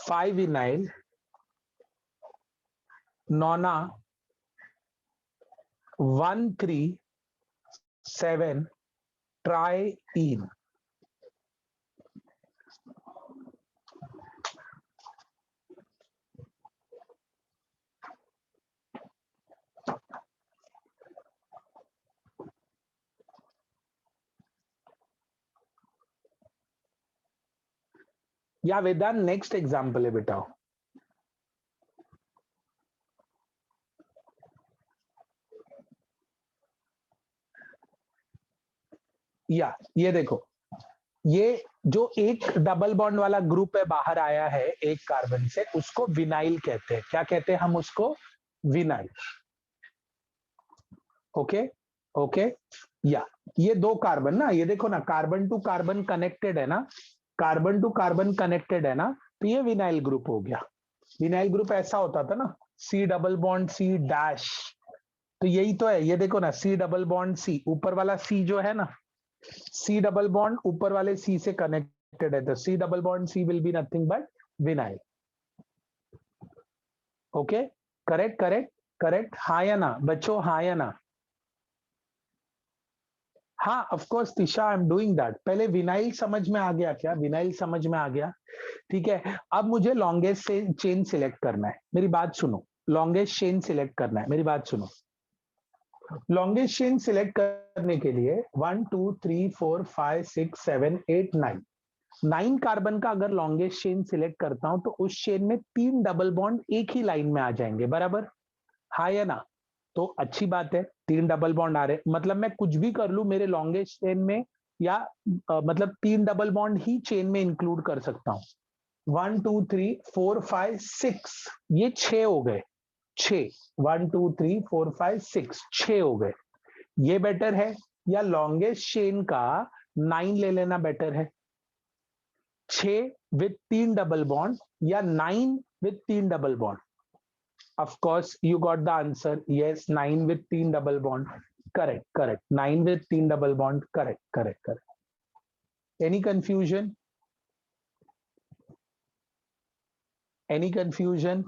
5 विनाइल नौना 137 ट्राइइन। या वेदांत नेक्स्ट एग्जाम्पल है बेटा। या ये देखो, ये जो एक डबल बॉन्ड वाला ग्रुप है बाहर आया है एक कार्बन से, उसको विनाइल कहते हैं। क्या कहते हैं हम उसको? विनाइल। Okay okay. या ये दो कार्बन ना, ये देखो ना, कार्बन टू कार्बन कनेक्टेड है ना, कार्बन टू कार्बन कनेक्टेड है ना, तो ये विनाइल ग्रुप हो गया। विनाइल ग्रुप ऐसा होता था ना, C double bond C dash, तो यही तो है, ये देखो ना, C डबल बॉन्ड C, ऊपर वाला C जो है ना, C डबल बॉन्ड ऊपर वाले C से कनेक्टेड है, तो C double bond C will be nothing but vinyl. Okay, correct correct correct, हाँ या ना बच्चों, हाँ या ना? हाँ of course Tisha, I am doing that. पहले विनाइल समझ में आ गया क्या? विनाइल समझ में आ गया, ठीक है। अब मुझे लॉन्गेस्ट चेन सिलेक्ट करना है, मेरी बात सुनो, लॉन्गेस्ट चेन सिलेक्ट करना है, मेरी बात सुनो। लॉन्गेस्ट चेन सिलेक्ट करने के लिए 1 2 3 4 5 6 7 8 9, 9 कार्बन का अगर लॉन्गेस्ट चेन सिलेक्ट करता हूं तो उस चेन में 3 डबल बॉन्ड एक ही लाइन में आ जाएंगे, बराबर, हाँ या ना? तो अच्छी बात है, 3 डबल बॉन्ड आ रहे, मतलब मैं कुछ भी कर लूं मेरे लॉन्गेस्ट चेन में, या मतलब 3 डबल बॉन्ड ही चेन में इंक्लूड कर सकता हूं। 1 2 3 4 5 6, ये 6 हो गए, 6, 1 2 3 4 5 6, 6 हो गए। ये बेटर है या लॉन्गेस्ट चेन का 9 ले लेना बेटर है? 6 विथ 3 डबल बॉन्ड या 9 with 3 double bond? Of course, you got the answer. Yes, 9 with 3 double bond. Correct, correct. 9 with 3 double bond. Correct, correct, correct. Any confusion? Any confusion?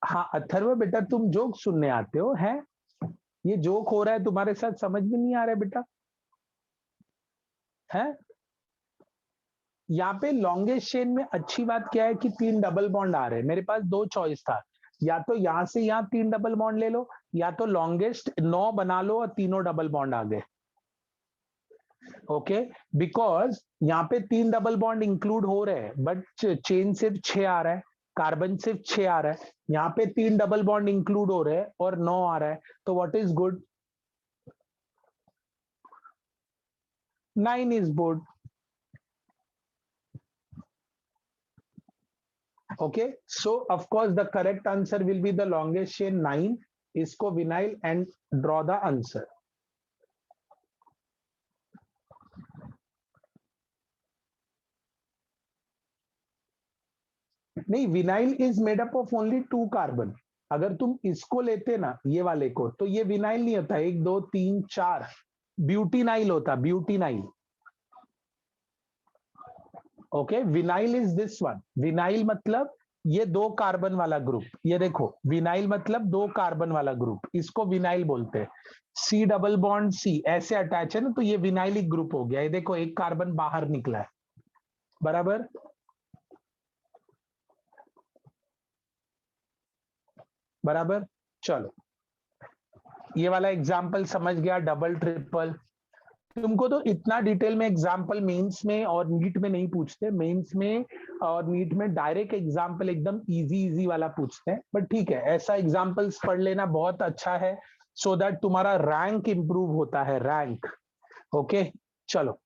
हाँ अथर्व बेटा, तुम joke सुनने आते हो हैं? ये जोक हो रहा है तुम्हारे साथ, समझ में नहीं आ रहा है बेटा? है यहाँ पे लॉन्गेस्ट चेन में अच्छी बात क्या है कि 3 डबल बॉन्ड आ रहे हैं, मेरे पास 2 चॉइस था, या तो यहां से यहां 3 डबल बॉन्ड ले लो, या तो लॉन्गेस्ट 9 बना लो और तीनों डबल बॉन्ड आ गए। ओके, बिकॉज यहाँ पे 3 डबल बॉन्ड इंक्लूड हो रहे हैं बट चेन सिर्फ 6 आ रहा है, कार्बन सिर्फ 6 आ रहा है, यहाँ पे 3 डबल बॉन्ड इंक्लूड हो रहे हैं और 9 आ रहा है, तो what is good? 9 is good. Okay, so of course the correct answer will be the longest chain 9, इसको vinyl and draw the answer. नहीं, vinyl is made up of only 2 carbon. अगर तुम इसको लेते ना, ये वाले को, तो ये विनाइल नहीं होता, 1 2 3 4 ब्यूटीनाइल होता, butenyl. Okay, vinyl is this one, vinyl मतलब ये 2 कार्बन वाला ग्रुप, ये देखो विनाइल मतलब 2 कार्बन वाला ग्रुप, इसको विनाइल बोलते हैं। सी डबल बॉन्ड सी ऐसे अटैच है ना, तो ये विनाइलिक ग्रुप हो गया, ये देखो एक कार्बन बाहर निकला है, बराबर। बराबर, चलो ये वाला एग्जाम्पल समझ गया, डबल ट्रिपल। तुमको तो इतना डिटेल में एग्जाम्पल मेंस में और नीट में नहीं पूछते, मेंस में और नीट में डायरेक्ट एग्जाम्पल एकदम इजी इजी वाला पूछते हैं, बट ठीक है, ऐसा एग्जाम्पल्स पढ़ लेना बहुत अच्छा है, सो दैट तुम्हारा रैंक इंप्रूव होता है, रैंक। ओके, चलो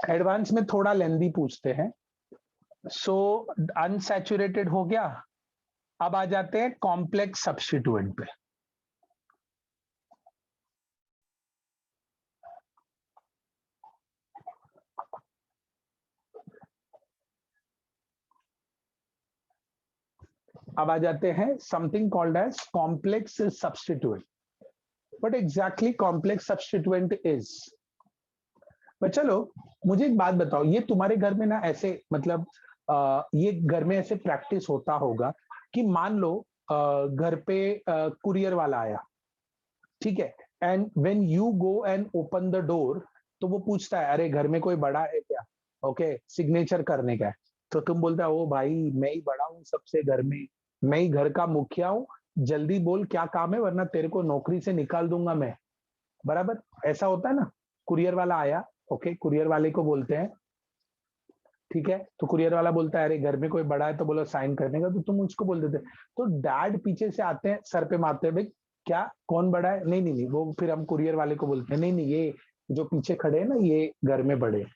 एडवांस में थोड़ा लेंदी पूछते हैं। सो अनसैचुरेटेड हो गया, अब आ जाते हैं कॉम्प्लेक्स सब्स्टिट्यूएंट पे। अब आ जाते हैं something called as complex substituent. What exactly complex substituent is? पर चलो मुझे एक बात बताओ, ये तुम्हारे घर में ना ऐसे मतलब ये घर में ऐसे प्रैक्टिस होता होगा कि मान लो घर पे कुरियर वाला आया, ठीक है, and when you go and open the door, तो वो पूछता है अरे घर में कोई बड़ा है क्या, ओके, सिग्नेचर करने का है, तो तुम बोलता है ओ भाई मैं ही बड़ा हूँ सबसे घर में, मैं ही घर का मुखिया हूँ, जल्दी बोल क्या काम है वरना तेरे को नौकरी से निकाल दूंगा मैं, बराबर, ऐसा होता है ना। कुरियर वाला आया, ओके, कुरियर वाले को बोलते हैं, ठीक है, तो कुरियर वाला बोलता है अरे घर में कोई बड़ा है तो बोलो साइन करने का, तो तुम उसको बोल देते, तो डैड पीछे से आते हैं, सर पे मारते हैं, भाई क्या कौन बड़ा है, नहीं नहीं नहीं, वो फिर हम कुरियर वाले को बोलते हैं नहीं नहीं ये जो पीछे खड़े हैं ना ये घर में बड़े हैं,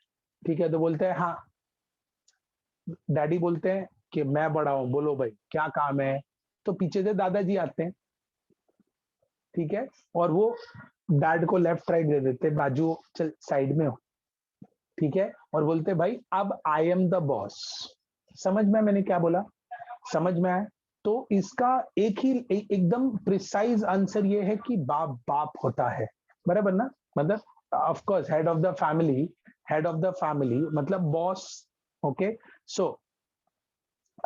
ठीक है, तो बोलते हैं हाँ, डैडी बोलते हैं कि मैं बड़ा हूँ, बोलो भाई क्या काम है, तो पीछे से दादाजी आते हैं, ठीक है, और वो डैड को लेफ्ट राइट दे देते, बाजू चल साइड में हो, ठीक है, और बोलते भाई अब आई एम द बॉस। समझ में मैंने क्या बोला? समझ में आया? तो इसका एक ही एकदम प्रिसाइज आंसर ये है कि बाप बाप होता है, बराबर ना? मतलब of course head of the family, head of the family मतलब बॉस। ओके, सो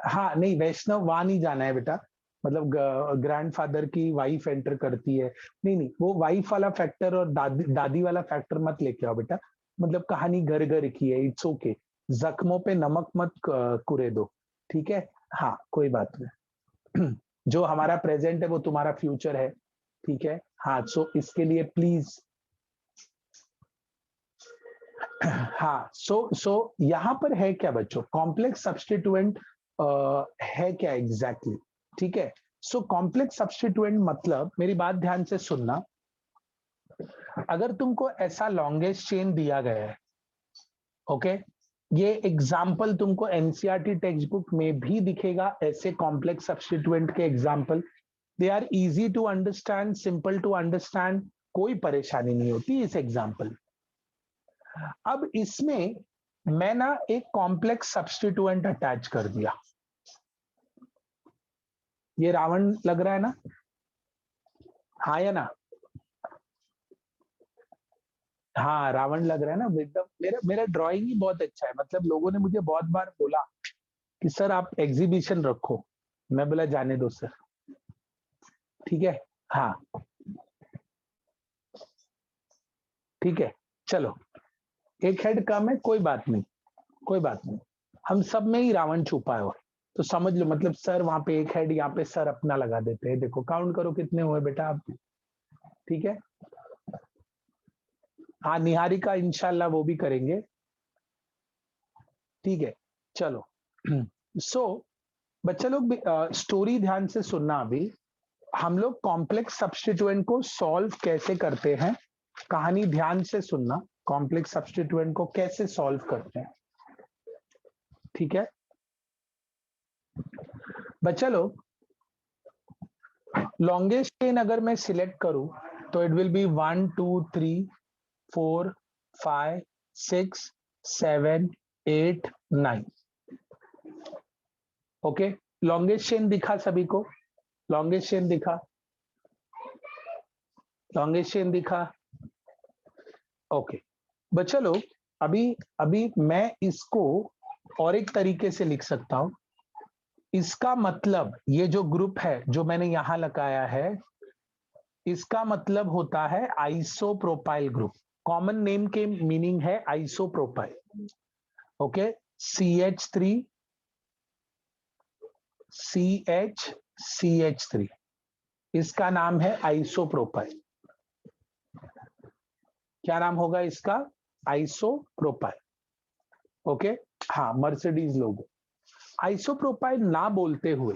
हाँ नहीं, वैष्णव वहां नहीं जाना है बेटा, मतलब ग्रैंडफादर की वाइफ एंटर करती है, नहीं नहीं, वो वाइफ वाला फैक्टर और दादी दादी वाला फैक्टर मत लेके आओ बेटा। मतलब कहानी घर घर की है, इट्स ओके। जख्मों पे नमक मत कुरे दो, ठीक है? हाँ कोई बात नहीं। जो हमारा प्रेजेंट है वो तुम्हारा फ्यूचर है, ठीक है? हाँ, सो इसके लिए प्लीज हाँ, सो यहां पर है क्या बच्चों? कॉम्प्लेक्स सब्स्टिट्यूएंट है क्या एग्जैक्टली? ठीक है, सो कॉम्प्लेक्स सब्स्टिट्यूएंट मतलब, मेरी बात ध्यान से सुनना, अगर तुमको ऐसा लॉन्गेस्ट चेन दिया गया है, ओके, ये एग्जाम्पल तुमको एनसीईआरटी टेक्स्ट बुक में भी दिखेगा, ऐसे कॉम्प्लेक्स सब्स्टिट्यूएंट के example. They are easy to understand, simple to understand, कोई परेशानी नहीं होती इस एग्जाम्पल। अब इसमें मैं ना एक कॉम्प्लेक्स सब्स्टिट्यूएंट अटैच कर दिया। ये रावण लग रहा है ना? हाँ या ना? हाँ रावण लग रहा है ना एकदम। मेरा मेरा ड्राइंग ही बहुत अच्छा है, मतलब लोगों ने मुझे बहुत बार बोला कि सर आप एग्जीबिशन रखो, मैं बोला जाने दो सर, ठीक है? हाँ ठीक है, चलो, एक हेड कम है, कोई बात नहीं, कोई बात नहीं, हम सब में ही रावण छुपा है। तो समझ लो, मतलब सर वहां पे एक हेड, यहाँ पे सर अपना लगा देते हैं। देखो काउंट करो कितने हुए बेटा आप, ठीक है? हाँ निहारिका इंशाल्लाह वो भी करेंगे, ठीक है, चलो। सो बच्चा लोग स्टोरी ध्यान से सुनना। अभी हम लोग कॉम्प्लेक्स सब्स्टिट्यूएंट को सॉल्व कैसे करते हैं, कहानी ध्यान से सुनना, कॉम्प्लेक्स सब्स्टिट्यूएंट को कैसे सॉल्व करते हैं, ठीक है बच्चा लोग? लॉन्गेस्ट चेन अगर मैं सिलेक्ट करूं तो it will be 1 2 3 4 5 6 7 8 9। Okay, longest chain दिखा सभी को? लॉन्गेस्ट चेन दिखा? लॉन्गेस्ट चेन दिखा? ओके बच्चा लोग, अभी अभी मैं इसको और एक तरीके से लिख सकता हूं। इसका मतलब ये जो ग्रुप है जो मैंने यहां लगाया है, इसका मतलब होता है आइसोप्रोपाइल ग्रुप। कॉमन नेम के मीनिंग है आइसोप्रोपाइल। ओके, CH3 CH, इसका नाम है आइसोप्रोपाइल। क्या नाम होगा इसका? आइसोप्रोपाइल। ओके, हाँ मर्सिडीज लोगो। आइसोप्रोपाइल ना बोलते हुए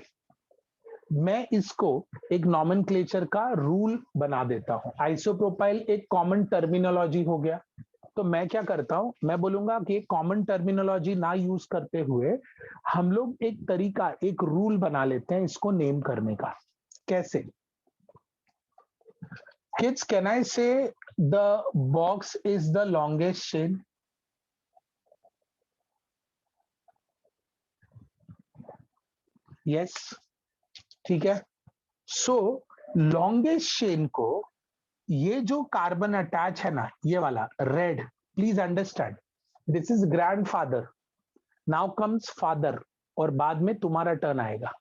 मैं इसको एक नॉमेनक्लेचर का रूल बना देता हूं। आइसोप्रोपाइल एक कॉमन टर्मिनोलॉजी हो गया, तो मैं क्या करता हूं, मैं बोलूंगा कि कॉमन टर्मिनोलॉजी ना यूज करते हुए हम लोग एक तरीका, एक रूल बना लेते हैं इसको नेम करने का। कैसे? किड्स कैन आई से the box is the longest chain? Yes, ठीक है। सो लॉन्गेस्ट चेन को, ये जो कार्बन अटैच है ना, ये वाला red, please understand, this is grandfather, now comes father, और बाद में तुम्हारा टर्न आएगा,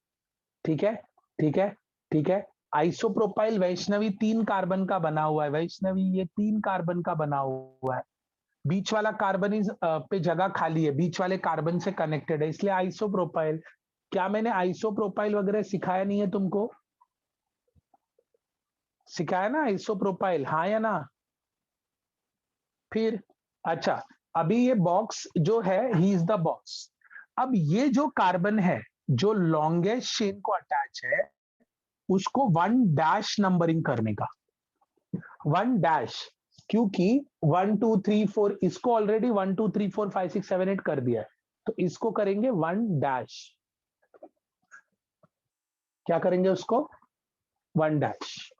ठीक है? ठीक है, ठीक है। आइसोप्रोपाइल वैष्णवी 3 कार्बन का बना हुआ है, वैष्णवी ये 3 कार्बन का बना हुआ है। बीच वाला कार्बन इस पे जगह खाली है, बीच वाले कार्बन से कनेक्टेड है, इसलिए आइसोप्रोपाइल। क्या मैंने आइसोप्रोपाइल वगैरह सिखाया नहीं है तुमको? सिखाया ना आइसोप्रोपाइल, हाँ या ना? फिर अच्छा, अभी ये बॉक्स जो है, ही इज द बॉक्स। अब ये जो कार्बन है जो लॉन्गेस्ट चेन को अटैच है, उसको 1 डैश नंबरिंग करने का। 1 डैश, क्योंकि 1 2 3 4, इसको ऑलरेडी 1 2 3 4 5 6 7 8 कर दिया है, तो इसको करेंगे 1 डैश। क्या करेंगे उसको? 1 dash.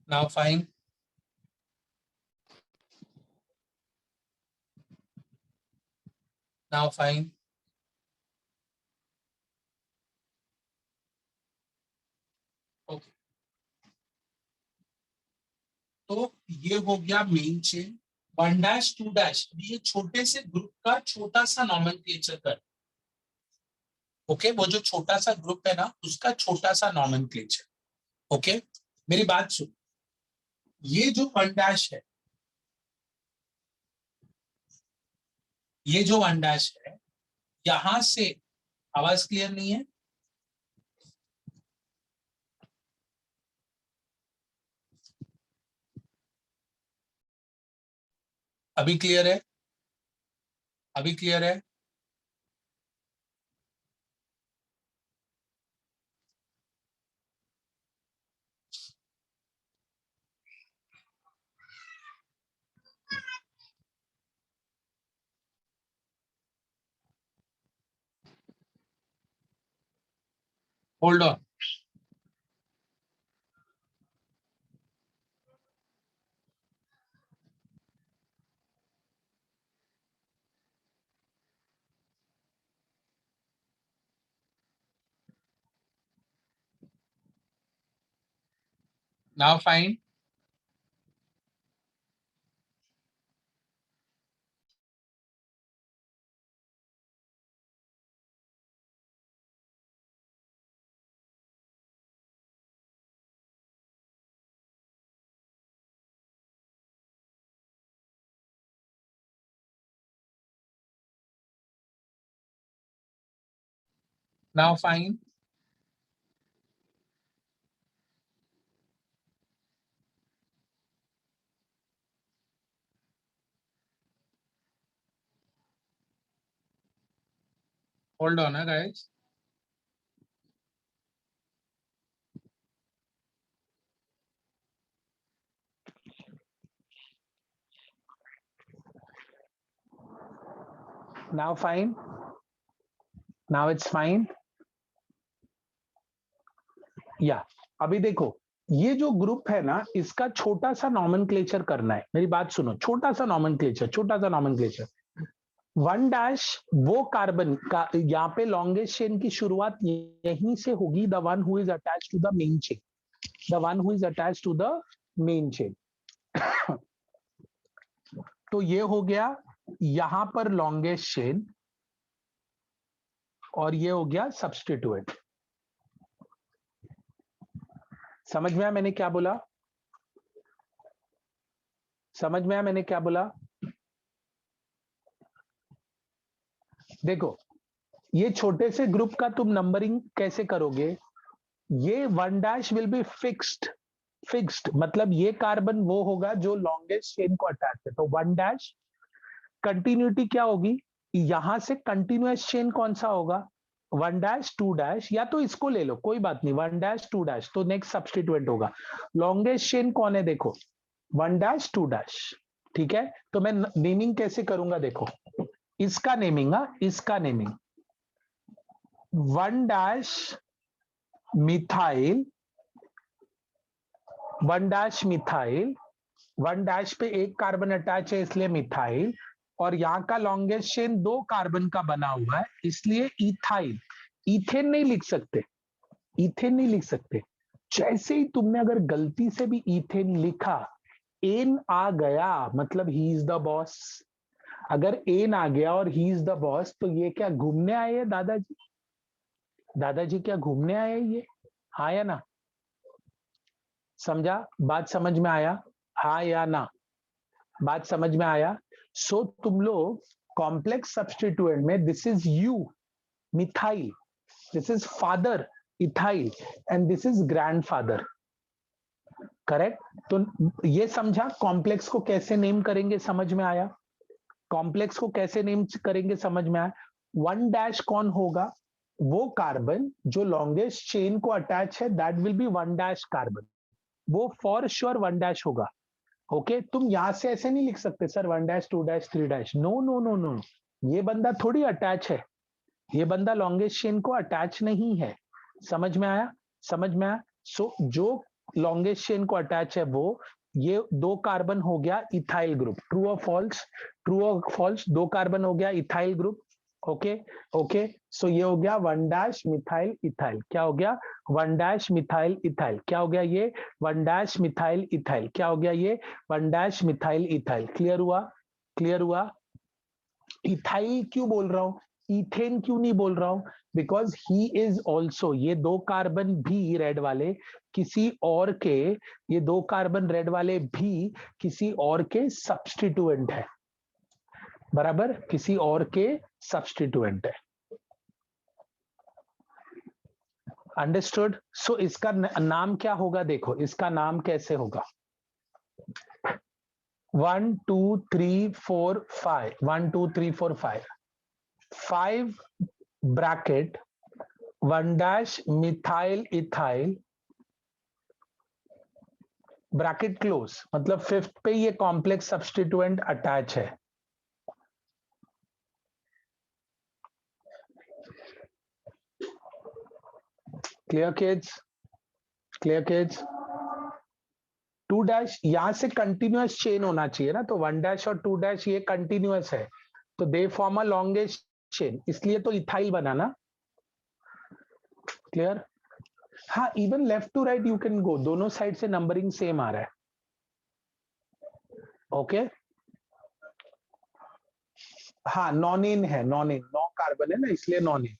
Now fine. Now fine. Okay. तो ये हो गया मेन चेन 1-2-। ये छोटे से ग्रुप का छोटा सा नॉमेनक्लेचर कर। ओके, वो जो छोटा सा ग्रुप है ना उसका छोटा सा नॉमेनक्लेचर। ओके, मेरी बात सुन। ये जो 1 है, ये जो 1 है, यहां से आवाज क्लियर नहीं है? अभी क्लियर है? अभी क्लियर है? Hold on. Now fine. Now fine. Hold on है guys. Now fine. Now it's fine. या अभी देखो, ये जो ग्रुप है ना इसका छोटा सा नॉमेनक्लेचर करना है। मेरी बात सुनो, छोटा सा नॉमेनक्लेचर, छोटा सा नॉमेनक्लेचर। 1 वो कार्बन का, यहाँ पे लॉन्गेस्ट चेन की शुरुआत यहीं से होगी, the one who is attached to the main chain, the one who is attached to the main chain. तो ये हो गया यहां पर लॉन्गेस्ट चेन, और ये हो गया सब्स्टिट्यूएंट। समझ में आया मैंने क्या बोला? समझ में आया मैंने क्या बोला? देखो, ये छोटे से ग्रुप का तुम नंबरिंग कैसे करोगे? ये 1 विल बी फिक्स्ड। फिक्स्ड मतलब ये कार्बन वो होगा जो लॉन्गेस्ट चेन को अटैच है। तो 1 कंटिन्यूटी क्या होगी? यहां से कंटिन्यूअस चेन कौन सा होगा? 1-2, या तो इसको ले लो, कोई बात नहीं, 1-2, तो नेक्स्ट सब्स्टिट्यूएंट होगा। लॉन्गेस्ट चेन कौन है देखो? 1-2। ठीक है, तो मैं नेमिंग कैसे करूंगा देखो, इसका नेमिंग, इसका नेमिंग 1 मिथाइल, 1 मिथाइल, 1 पे एक कार्बन अटैच है इसलिए मिथाइल, और यहाँ का लॉन्गेस्ट चेन 2 कार्बन का बना हुआ है इसलिए इथाइल। इथेन नहीं लिख सकते, इथेन नहीं लिख सकते। जैसे ही तुमने अगर गलती से भी इथेन लिखा, एन आ गया मतलब ही इज द बॉस। अगर एन आ गया और ही इज द बॉस, तो ये क्या घूमने आए हैं दादाजी? दादाजी क्या घूमने आए हैं ये? हाँ या ना? समझा? बात समझ में आया? हाँ या ना? बात समझ में आया? सो तुम लोग कॉम्प्लेक्स सब्स्टिट्यूएंट में this is you methyl, this is father ethyl and this is grandfather, correct? तो ये समझा कॉम्प्लेक्स को कैसे नेम करेंगे, समझ में आया? कॉम्प्लेक्स को कैसे नेम करेंगे समझ में आया? वन डैश कौन होगा? वो कार्बन जो लॉन्गेस्ट चेन को अटैच है, that will be one dash carbon, वो फॉर श्योर वन डैश होगा। ओके तुम यहां से ऐसे नहीं लिख सकते sir 1 dash 2 dash 3 dash, no no no no, ये बंदा थोड़ी अटैच है, ये बंदा लॉन्गेस्ट चेन को अटैच नहीं है। समझ में आया? समझ में आया? सो जो लॉन्गेस्ट चेन को अटैच है वो, ये 2 कार्बन हो गया इथाइल ग्रुप, ट्रू और फॉल्स? ट्रू और फॉल्स, 2 कार्बन हो गया इथाइल ग्रुप। ओके ओके, सो ये हो गया 1 डैश मिथाइल इथाइल, क्या हो गया 1 डैश मिथाइल इथाइल, क्या हो गया ये 1 डैश मिथाइल इथाइल, क्या हो गया ये 1 डैश मिथाइल इथाइल। क्लियर हुआ? क्लियर हुआ? इथाइल क्यों बोल रहा हूं, इथेन क्यों नहीं बोल रहा हूं? बिकॉज ही इज ऑल्सो, ये 2 कार्बन भी रेड वाले किसी और के, ये 2 कार्बन रेड वाले भी किसी और के सब्स्टिट्यूएंट है, बराबर, किसी और के सब्स्टिट्यूएंट है। अंडरस्टूड? सो इसका नाम क्या होगा, देखो इसका नाम कैसे होगा, 1 2 3 4 5, 1 2 3 4 5, 5 bracket 1 dash methyl ethyl bracket close, मतलब 5th पे ये कॉम्प्लेक्स सब्स्टिट्यूएंट अटैच है। Clear kids? Clear kids? 2 dash यहां से कंटिन्यूअस चेन होना चाहिए ना, तो 1 डैश और 2 डैश ये कंटिन्यूअस है, तो they form a longest chain, इसलिए तो इथाइल बना ना। क्लियर? हाँ, even left to right you can go, दोनों साइड से नंबरिंग सेम आ रहा है। ओके हाँ, नॉन इन है, नॉन इन, 9 कार्बन है ना, इसलिए nonene.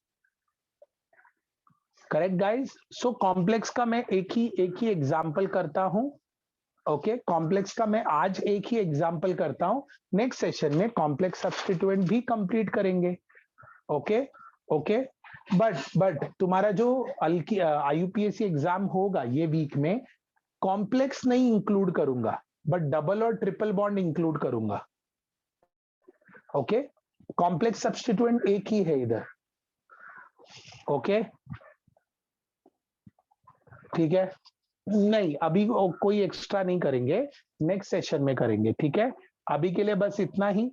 Correct guys? So complex का मैं एक ही एग्जांपल करता हूं। ओके कॉम्प्लेक्स का मैं आज एक ही एग्जांपल करता हूं, नेक्स्ट सेशन में कॉम्प्लेक्स सब्स्टिट्यूएंट भी कंप्लीट करेंगे। ओके ओके, बट तुम्हारा जो IUPAC एग्जाम होगा ये वीक में, कॉम्प्लेक्स नहीं इंक्लूड करूंगा, बट डबल और ट्रिपल बॉन्ड इंक्लूड करूंगा। ओके कॉम्प्लेक्स सब्स्टिट्यूएंट एक ही है इधर। ओके ठीक है, नहीं अभी कोई एक्स्ट्रा नहीं करेंगे, नेक्स्ट सेशन में करेंगे, ठीक है? अभी के लिए बस इतना ही।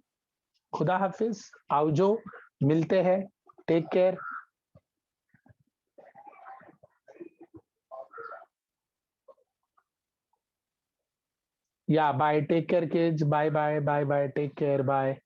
खुदा हाफिज, आओजो, मिलते हैं, टेक केयर। या bye, take care kids, bye bye bye bye, take care, bye.